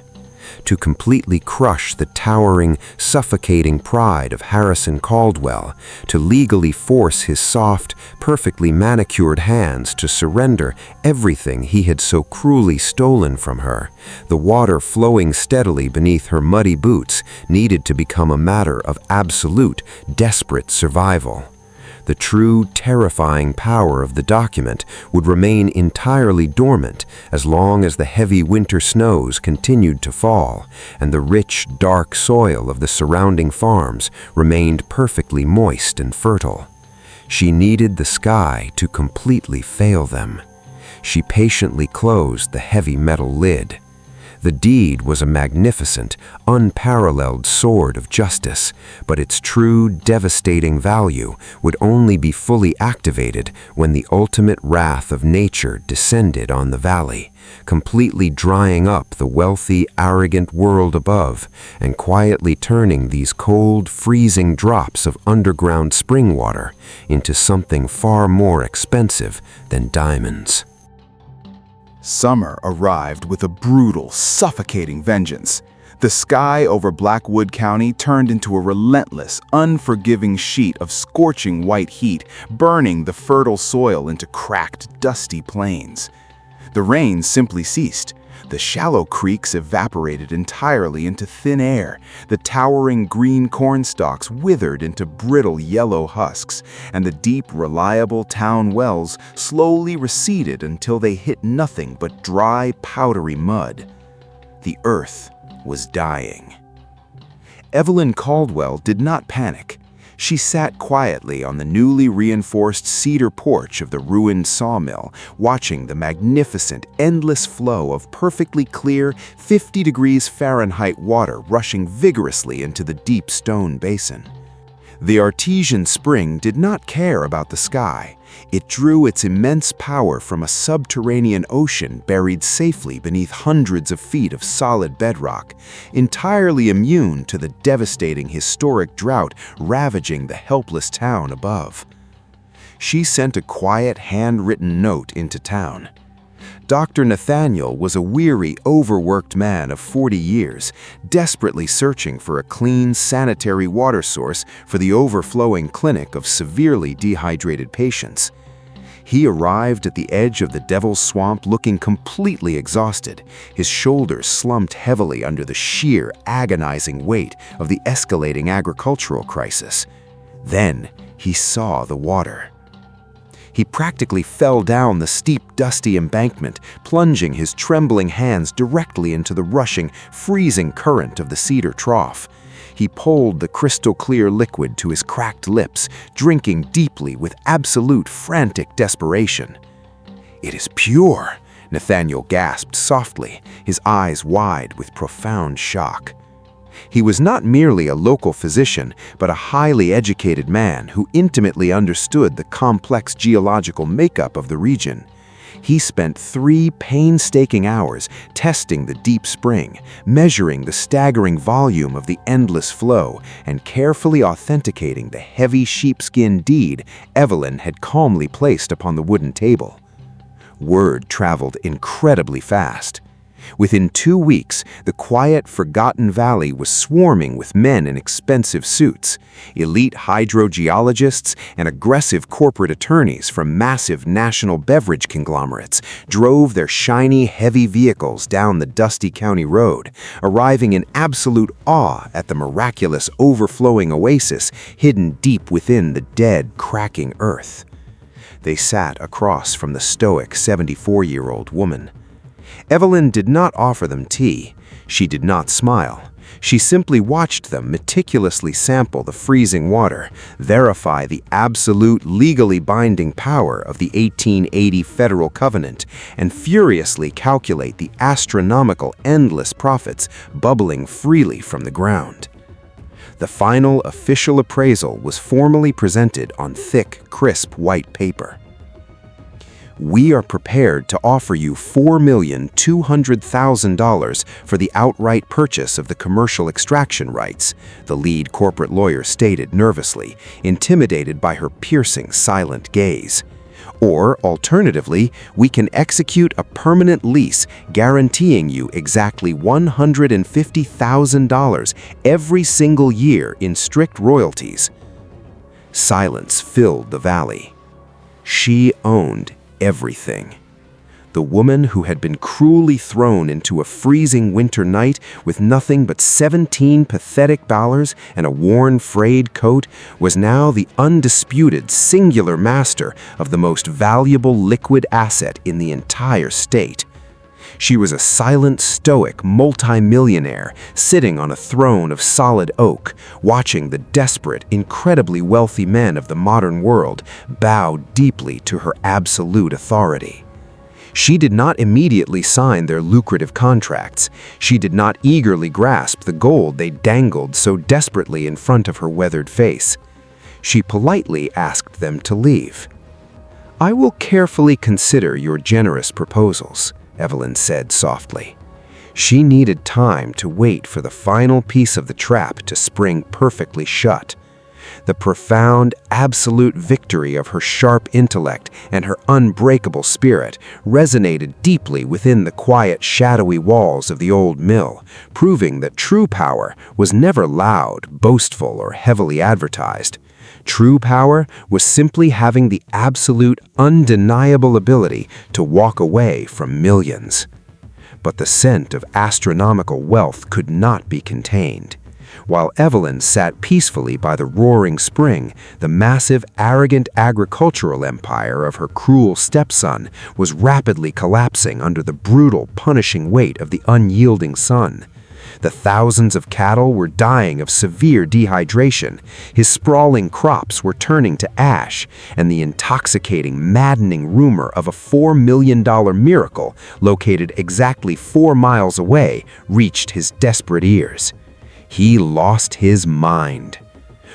To completely crush the towering, suffocating pride of Harrison Caldwell, to legally force his soft, perfectly manicured hands to surrender everything he had so cruelly stolen from her, the water flowing steadily beneath her muddy boots needed to become a matter of absolute, desperate survival. The true, terrifying power of the document would remain entirely dormant as long as the heavy winter snows continued to fall and the rich, dark soil of the surrounding farms remained perfectly moist and fertile. She needed the sky to completely fail them. She patiently closed the heavy metal lid. The deed was a magnificent, unparalleled sword of justice, but its true, devastating value would only be fully activated when the ultimate wrath of nature descended on the valley, completely drying up the wealthy, arrogant world above and quietly turning these cold, freezing drops of underground spring water into something far more expensive than diamonds. Summer arrived with a brutal, suffocating vengeance. The sky over Blackwood County turned into a relentless, unforgiving sheet of scorching white heat, burning the fertile soil into cracked, dusty plains. The rain simply ceased. The shallow creeks evaporated entirely into thin air. The towering green cornstalks withered into brittle yellow husks, and the deep, reliable town wells slowly receded until they hit nothing but dry, powdery mud. The earth was dying. Evelyn Caldwell did not panic. She sat quietly on the newly reinforced cedar porch of the ruined sawmill, watching the magnificent, endless flow of perfectly clear 50 degrees Fahrenheit water rushing vigorously into the deep stone basin. The artesian spring did not care about the sky. It drew its immense power from a subterranean ocean buried safely beneath hundreds of feet of solid bedrock, entirely immune to the devastating historic drought ravaging the helpless town above. She sent a quiet, handwritten note into town. Dr. Nathaniel was a weary, overworked man of 40 years, desperately searching for a clean, sanitary water source for the overflowing clinic of severely dehydrated patients. He arrived at the edge of the Devil's Swamp looking completely exhausted, his shoulders slumped heavily under the sheer, agonizing weight of the escalating agricultural crisis. Then he saw the water. He practically fell down the steep, dusty embankment, plunging his trembling hands directly into the rushing, freezing current of the cedar trough. He pulled the crystal-clear liquid to his cracked lips, drinking deeply with absolute frantic desperation. "It is pure," Nathaniel gasped softly, his eyes wide with profound shock. He was not merely a local physician, but a highly educated man who intimately understood the complex geological makeup of the region. He spent 3 painstaking hours testing the deep spring, measuring the staggering volume of the endless flow, and carefully authenticating the heavy sheepskin deed Evelyn had calmly placed upon the wooden table. Word traveled incredibly fast. Within 2 weeks, the quiet, forgotten valley was swarming with men in expensive suits. Elite hydrogeologists and aggressive corporate attorneys from massive national beverage conglomerates drove their shiny, heavy vehicles down the dusty county road, arriving in absolute awe at the miraculous overflowing oasis hidden deep within the dead, cracking earth. They sat across from the stoic 74-year-old woman. Evelyn did not offer them tea. She did not smile. She simply watched them meticulously sample the freezing water, verify the absolute legally binding power of the 1880 Federal Covenant, and furiously calculate the astronomical endless profits bubbling freely from the ground. The final official appraisal was formally presented on thick, crisp white paper. "We are prepared to offer you $4,200,000 for the outright purchase of the commercial extraction rights," the lead corporate lawyer stated nervously, intimidated by her piercing, silent gaze. "Or, alternatively, we can execute a permanent lease guaranteeing you exactly $150,000 every single year in strict royalties." Silence filled the valley. She owned everything. The woman who had been cruelly thrown into a freezing winter night with nothing but 17 pathetic dollars and a worn, frayed coat was now the undisputed singular master of the most valuable liquid asset in the entire state. She was a silent, stoic multimillionaire sitting on a throne of solid oak, watching the desperate, incredibly wealthy men of the modern world bow deeply to her absolute authority. She did not immediately sign their lucrative contracts. She did not eagerly grasp the gold they dangled so desperately in front of her weathered face. She politely asked them to leave. "I will carefully consider your generous proposals," Evelyn said softly. She needed time to wait for the final piece of the trap to spring perfectly shut. The profound, absolute victory of her sharp intellect and her unbreakable spirit resonated deeply within the quiet, shadowy walls of the old mill, proving that true power was never loud, boastful, or heavily advertised. True power was simply having the absolute, undeniable ability to walk away from millions. But the scent of astronomical wealth could not be contained. While Evelyn sat peacefully by the roaring spring, the massive, arrogant agricultural empire of her cruel stepson was rapidly collapsing under the brutal, punishing weight of the unyielding sun. The thousands of cattle were dying of severe dehydration, his sprawling crops were turning to ash, and the intoxicating, maddening rumor of a $4 million miracle located exactly 4 miles away reached his desperate ears. He lost his mind.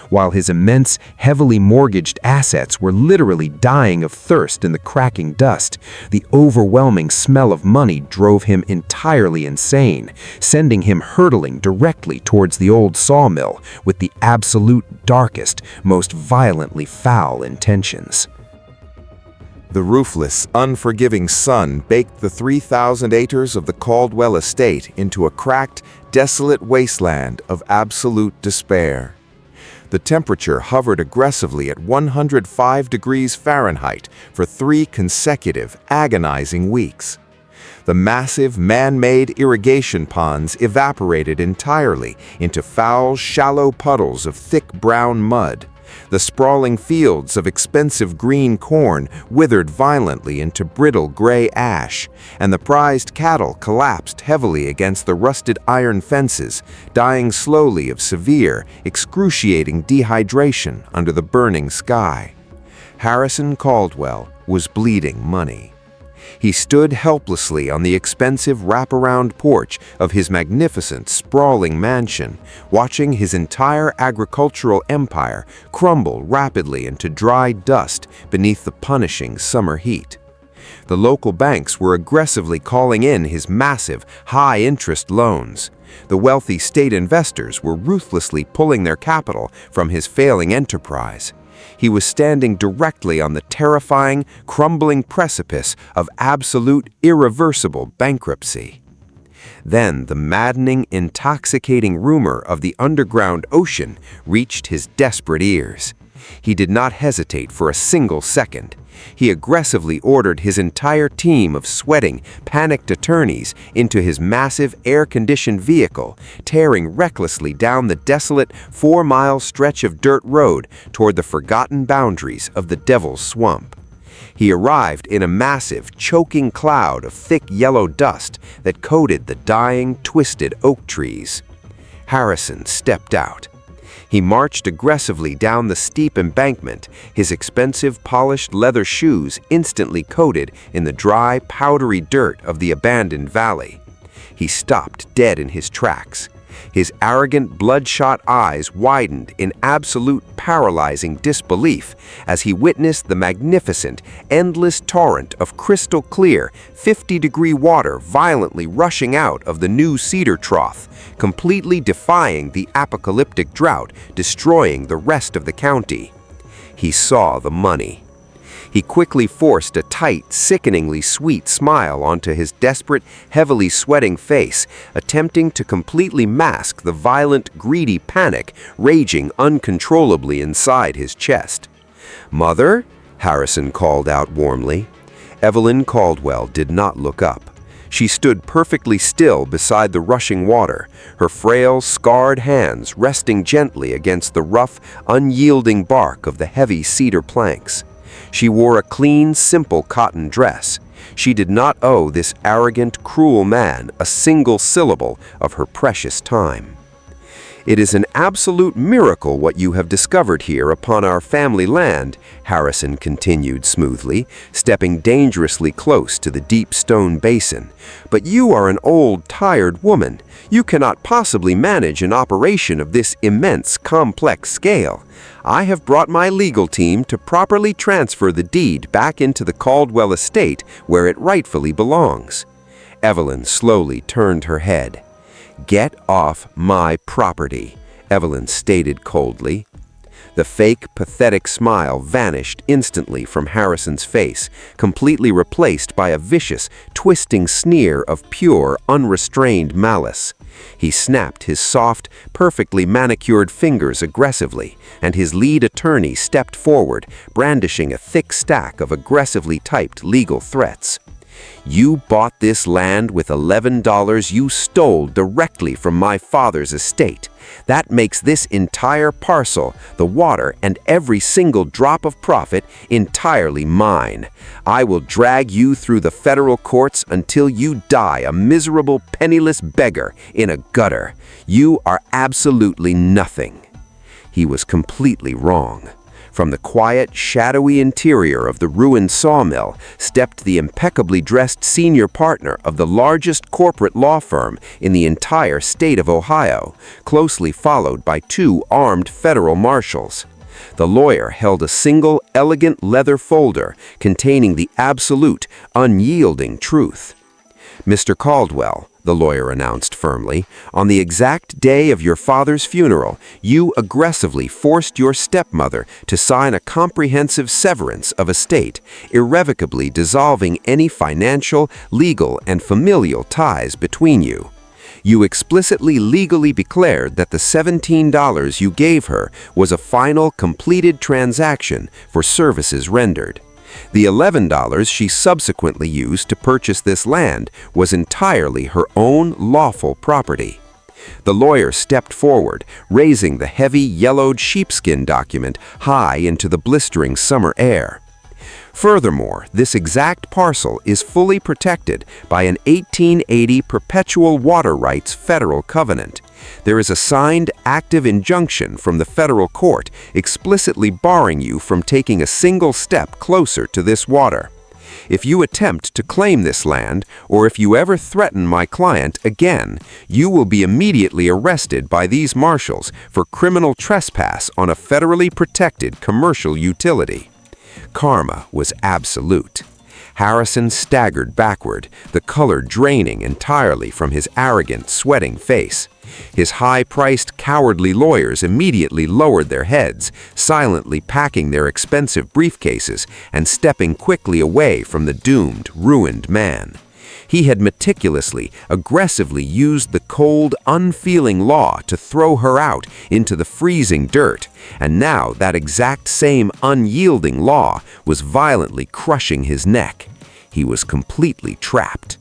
While his immense, heavily mortgaged assets were literally dying of thirst in the cracking dust, the overwhelming smell of money drove him entirely insane, sending him hurtling directly towards the old sawmill with the absolute darkest, most violently foul intentions. The ruthless, unforgiving sun baked the 3,000 acres of the Caldwell estate into a cracked, desolate wasteland of absolute despair. The temperature hovered aggressively at 105 degrees Fahrenheit for 3 consecutive, agonizing weeks. The massive, man-made irrigation ponds evaporated entirely into foul, shallow puddles of thick brown mud. The sprawling fields of expensive green corn withered violently into brittle gray ash, and the prized cattle collapsed heavily against the rusted iron fences, dying slowly of severe, excruciating dehydration under the burning sky. Harrison Caldwell was bleeding money. He stood helplessly on the expensive wraparound porch of his magnificent, sprawling mansion, watching his entire agricultural empire crumble rapidly into dry dust beneath the punishing summer heat. The local banks were aggressively calling in his massive, high-interest loans. The wealthy state investors were ruthlessly pulling their capital from his failing enterprise. He was standing directly on the terrifying, crumbling precipice of absolute, irreversible bankruptcy. Then the maddening, intoxicating rumor of the underground ocean reached his desperate ears. He did not hesitate for a single second. He aggressively ordered his entire team of sweating, panicked attorneys into his massive air-conditioned vehicle, tearing recklessly down the desolate 4-mile stretch of dirt road toward the forgotten boundaries of the Devil's Swamp. He arrived in a massive, choking cloud of thick yellow dust that coated the dying, twisted oak trees. Harrison stepped out. He marched aggressively down the steep embankment, his expensive polished leather shoes instantly coated in the dry, powdery dirt of the abandoned valley. He stopped dead in his tracks. His arrogant, bloodshot eyes widened in absolute paralyzing disbelief as he witnessed the magnificent, endless torrent of crystal-clear, 50-degree water violently rushing out of the new cedar trough, completely defying the apocalyptic drought, destroying the rest of the county. He saw the money. He quickly forced a tight, sickeningly sweet smile onto his desperate, heavily sweating face, attempting to completely mask the violent, greedy panic raging uncontrollably inside his chest. "Mother?" Harrison called out warmly. Evelyn Caldwell did not look up. She stood perfectly still beside the rushing water, her frail, scarred hands resting gently against the rough, unyielding bark of the heavy cedar planks. She wore a clean, simple cotton dress. She did not owe this arrogant, cruel man a single syllable of her precious time. "It is an absolute miracle what you have discovered here upon our family land," Harrison continued smoothly, stepping dangerously close to the deep stone basin. "But you are an old, tired woman. You cannot possibly manage an operation of this immense, complex scale. I have brought my legal team to properly transfer the deed back into the Caldwell estate where it rightfully belongs." Evelyn slowly turned her head. "Get off my property," Evelyn stated coldly. The fake, pathetic smile vanished instantly from Harrison's face, completely replaced by a vicious, twisting sneer of pure, unrestrained malice. He snapped his soft, perfectly manicured fingers aggressively, and his lead attorney stepped forward, brandishing a thick stack of aggressively typed legal threats. "You bought this land with $11 you stole directly from my father's estate. That makes this entire parcel, the water, and every single drop of profit entirely mine. I will drag you through the federal courts until you die a miserable, penniless beggar in a gutter. You are absolutely nothing." He was completely wrong. From the quiet, shadowy interior of the ruined sawmill stepped the impeccably dressed senior partner of the largest corporate law firm in the entire state of Ohio, closely followed by 2 armed federal marshals. The lawyer held a single, elegant leather folder containing the absolute, unyielding truth. "Mr. Caldwell," the lawyer announced firmly, "on the exact day of your father's funeral, you aggressively forced your stepmother to sign a comprehensive severance of estate, irrevocably dissolving any financial, legal, and familial ties between you. You explicitly legally declared that the $17 you gave her was a final, completed transaction for services rendered. The $11 she subsequently used to purchase this land was entirely her own lawful property." The lawyer stepped forward, raising the heavy, yellowed sheepskin document high into the blistering summer air. "Furthermore, this exact parcel is fully protected by an 1880 perpetual water rights federal covenant. There is a signed active injunction from the federal court explicitly barring you from taking a single step closer to this water. If you attempt to claim this land, or if you ever threaten my client again, you will be immediately arrested by these marshals for criminal trespass on a federally protected commercial utility." Karma was absolute. Harrison staggered backward, the color draining entirely from his arrogant, sweating face. His high-priced, cowardly lawyers immediately lowered their heads, silently packing their expensive briefcases and stepping quickly away from the doomed, ruined man. He had meticulously, aggressively used the cold, unfeeling law to throw her out into the freezing dirt, and now that exact same unyielding law was violently crushing his neck. He was completely trapped.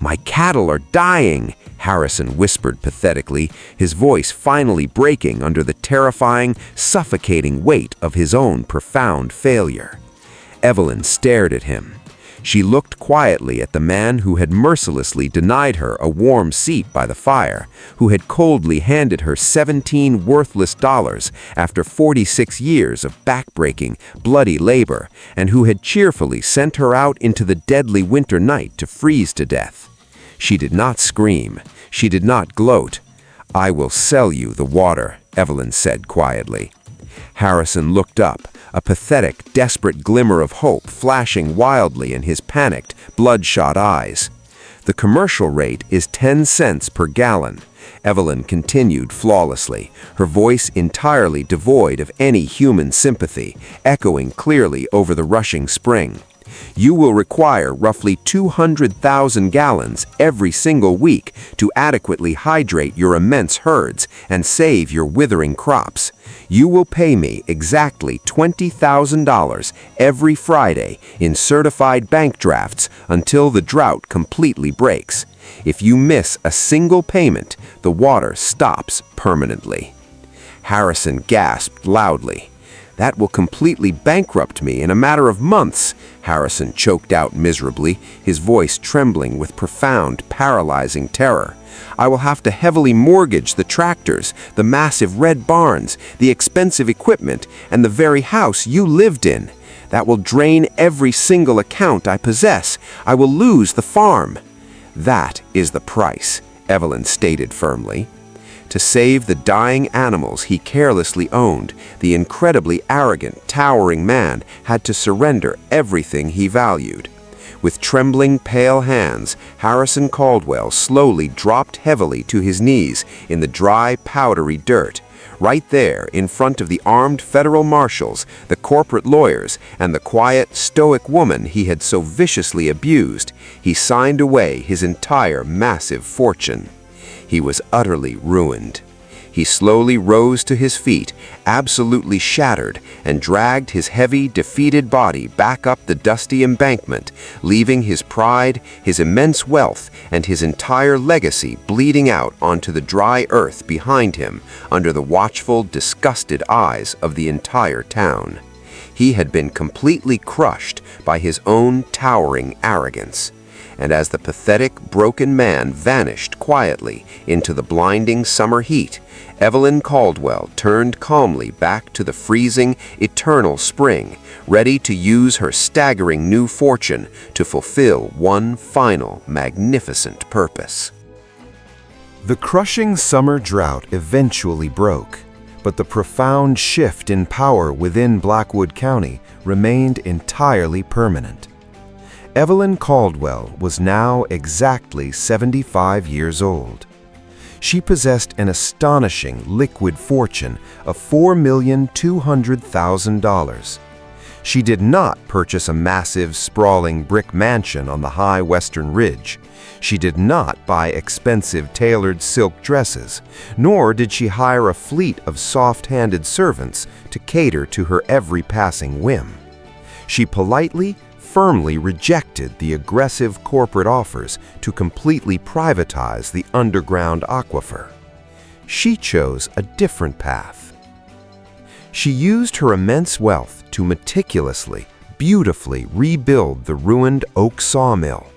"My cattle are dying," Harrison whispered pathetically, his voice finally breaking under the terrifying, suffocating weight of his own profound failure. Evelyn stared at him. She looked quietly at the man who had mercilessly denied her a warm seat by the fire, who had coldly handed her 17 worthless dollars after 46 years of backbreaking, bloody labor, and who had cheerfully sent her out into the deadly winter night to freeze to death. She did not scream. She did not gloat. "I will sell you the water," Evelyn said quietly. Harrison looked up, a pathetic, desperate glimmer of hope flashing wildly in his panicked, bloodshot eyes. "The commercial rate is 10 cents per gallon," Evelyn continued flawlessly, her voice entirely devoid of any human sympathy, echoing clearly over the rushing spring. "You will require roughly 200,000 gallons every single week to adequately hydrate your immense herds and save your withering crops. You will pay me exactly $20,000 every Friday in certified bank drafts until the drought completely breaks. If you miss a single payment, the water stops permanently." Harrison gasped loudly. "That will completely bankrupt me in a matter of months," Harrison choked out miserably, his voice trembling with profound, paralyzing terror. "I will have to heavily mortgage the tractors, the massive red barns, the expensive equipment, and the very house you lived in. That will drain every single account I possess. I will lose the farm." "That is the price," Evelyn stated firmly. To save the dying animals he carelessly owned, the incredibly arrogant, towering man had to surrender everything he valued. With trembling, pale hands, Harrison Caldwell slowly dropped heavily to his knees in the dry, powdery dirt. Right there, in front of the armed federal marshals, the corporate lawyers, and the quiet, stoic woman he had so viciously abused, he signed away his entire massive fortune. He was utterly ruined. He slowly rose to his feet, absolutely shattered, and dragged his heavy, defeated body back up the dusty embankment, leaving his pride, his immense wealth, and his entire legacy bleeding out onto the dry earth behind him under the watchful, disgusted eyes of the entire town. He had been completely crushed by his own towering arrogance. And as the pathetic, broken man vanished quietly into the blinding summer heat, Evelyn Caldwell turned calmly back to the freezing, eternal spring, ready to use her staggering new fortune to fulfill one final, magnificent purpose. The crushing summer drought eventually broke, but the profound shift in power within Blackwood County remained entirely permanent. Evelyn Caldwell was now exactly 75 years old. She possessed an astonishing liquid fortune of $4,200,000. She did not purchase a massive, sprawling brick mansion on the high western ridge. She did not buy expensive tailored silk dresses, nor did she hire a fleet of soft-handed servants to cater to her every passing whim. She politely, firmly rejected the aggressive corporate offers to completely privatize the underground aquifer. She chose a different path. She used her immense wealth to meticulously, beautifully rebuild the ruined oak sawmill.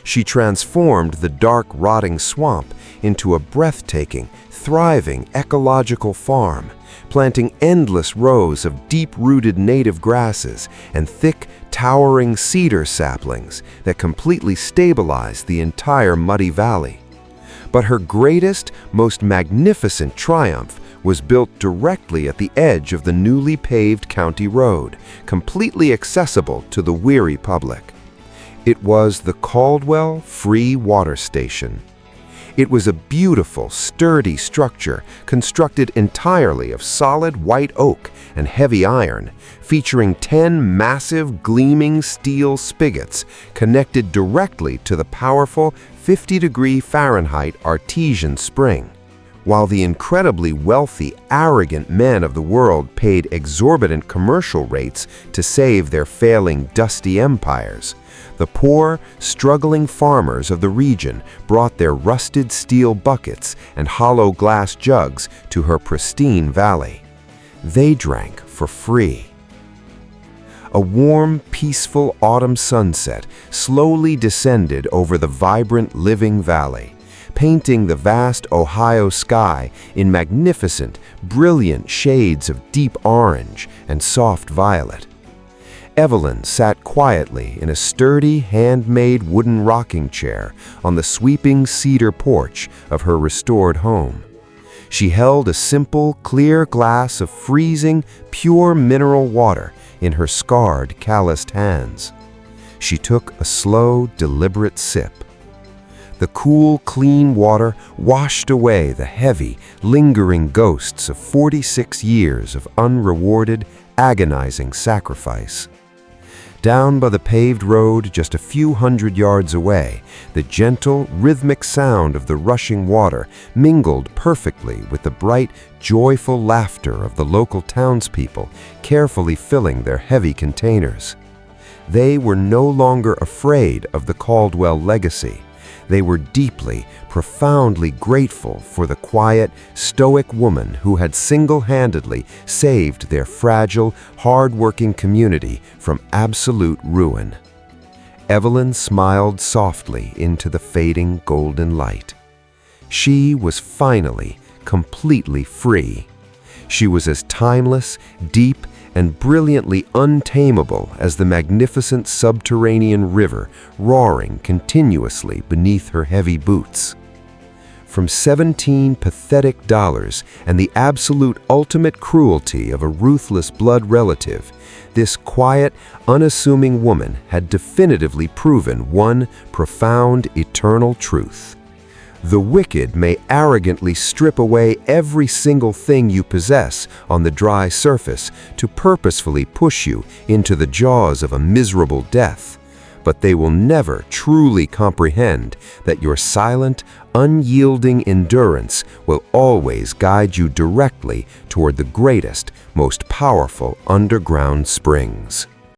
She transformed the dark, rotting swamp into a breathtaking, thriving ecological farm, planting endless rows of deep-rooted native grasses and thick, towering cedar saplings that completely stabilized the entire muddy valley. But her greatest, most magnificent triumph was built directly at the edge of the newly paved county road, completely accessible to the weary public. It was the Caldwell Free Water Station. It was a beautiful, sturdy structure constructed entirely of solid white oak and heavy iron, featuring 10 massive, gleaming steel spigots connected directly to the powerful 50-degree Fahrenheit artesian spring. While the incredibly wealthy, arrogant men of the world paid exorbitant commercial rates to save their failing, dusty empires, the poor, struggling farmers of the region brought their rusted steel buckets and hollow glass jugs to her pristine valley. They drank for free. A warm, peaceful autumn sunset slowly descended over the vibrant, living valley, painting the vast Ohio sky in magnificent, brilliant shades of deep orange and soft violet. Evelyn sat quietly in a sturdy, handmade wooden rocking chair on the sweeping cedar porch of her restored home. She held a simple, clear glass of freezing, pure mineral water in her scarred, calloused hands. She took a slow, deliberate sip. The cool, clean water washed away the heavy, lingering ghosts of 46 years of unrewarded, agonizing sacrifice. Down by the paved road just a few hundred yards away, the gentle, rhythmic sound of the rushing water mingled perfectly with the bright, joyful laughter of the local townspeople carefully filling their heavy containers. They were no longer afraid of the Caldwell legacy. They were deeply, profoundly grateful for the quiet, stoic woman who had single-handedly saved their fragile, hard-working community from absolute ruin. Evelyn smiled softly into the fading golden light. She was finally completely free. She was as timeless, deep, and brilliantly untamable as the magnificent subterranean river roaring continuously beneath her heavy boots. From 17 pathetic dollars and the absolute ultimate cruelty of a ruthless blood relative, this quiet, unassuming woman had definitively proven one profound, eternal truth. The wicked may arrogantly strip away every single thing you possess on the dry surface to purposefully push you into the jaws of a miserable death, but they will never truly comprehend that your silent, unyielding endurance will always guide you directly toward the greatest, most powerful underground springs.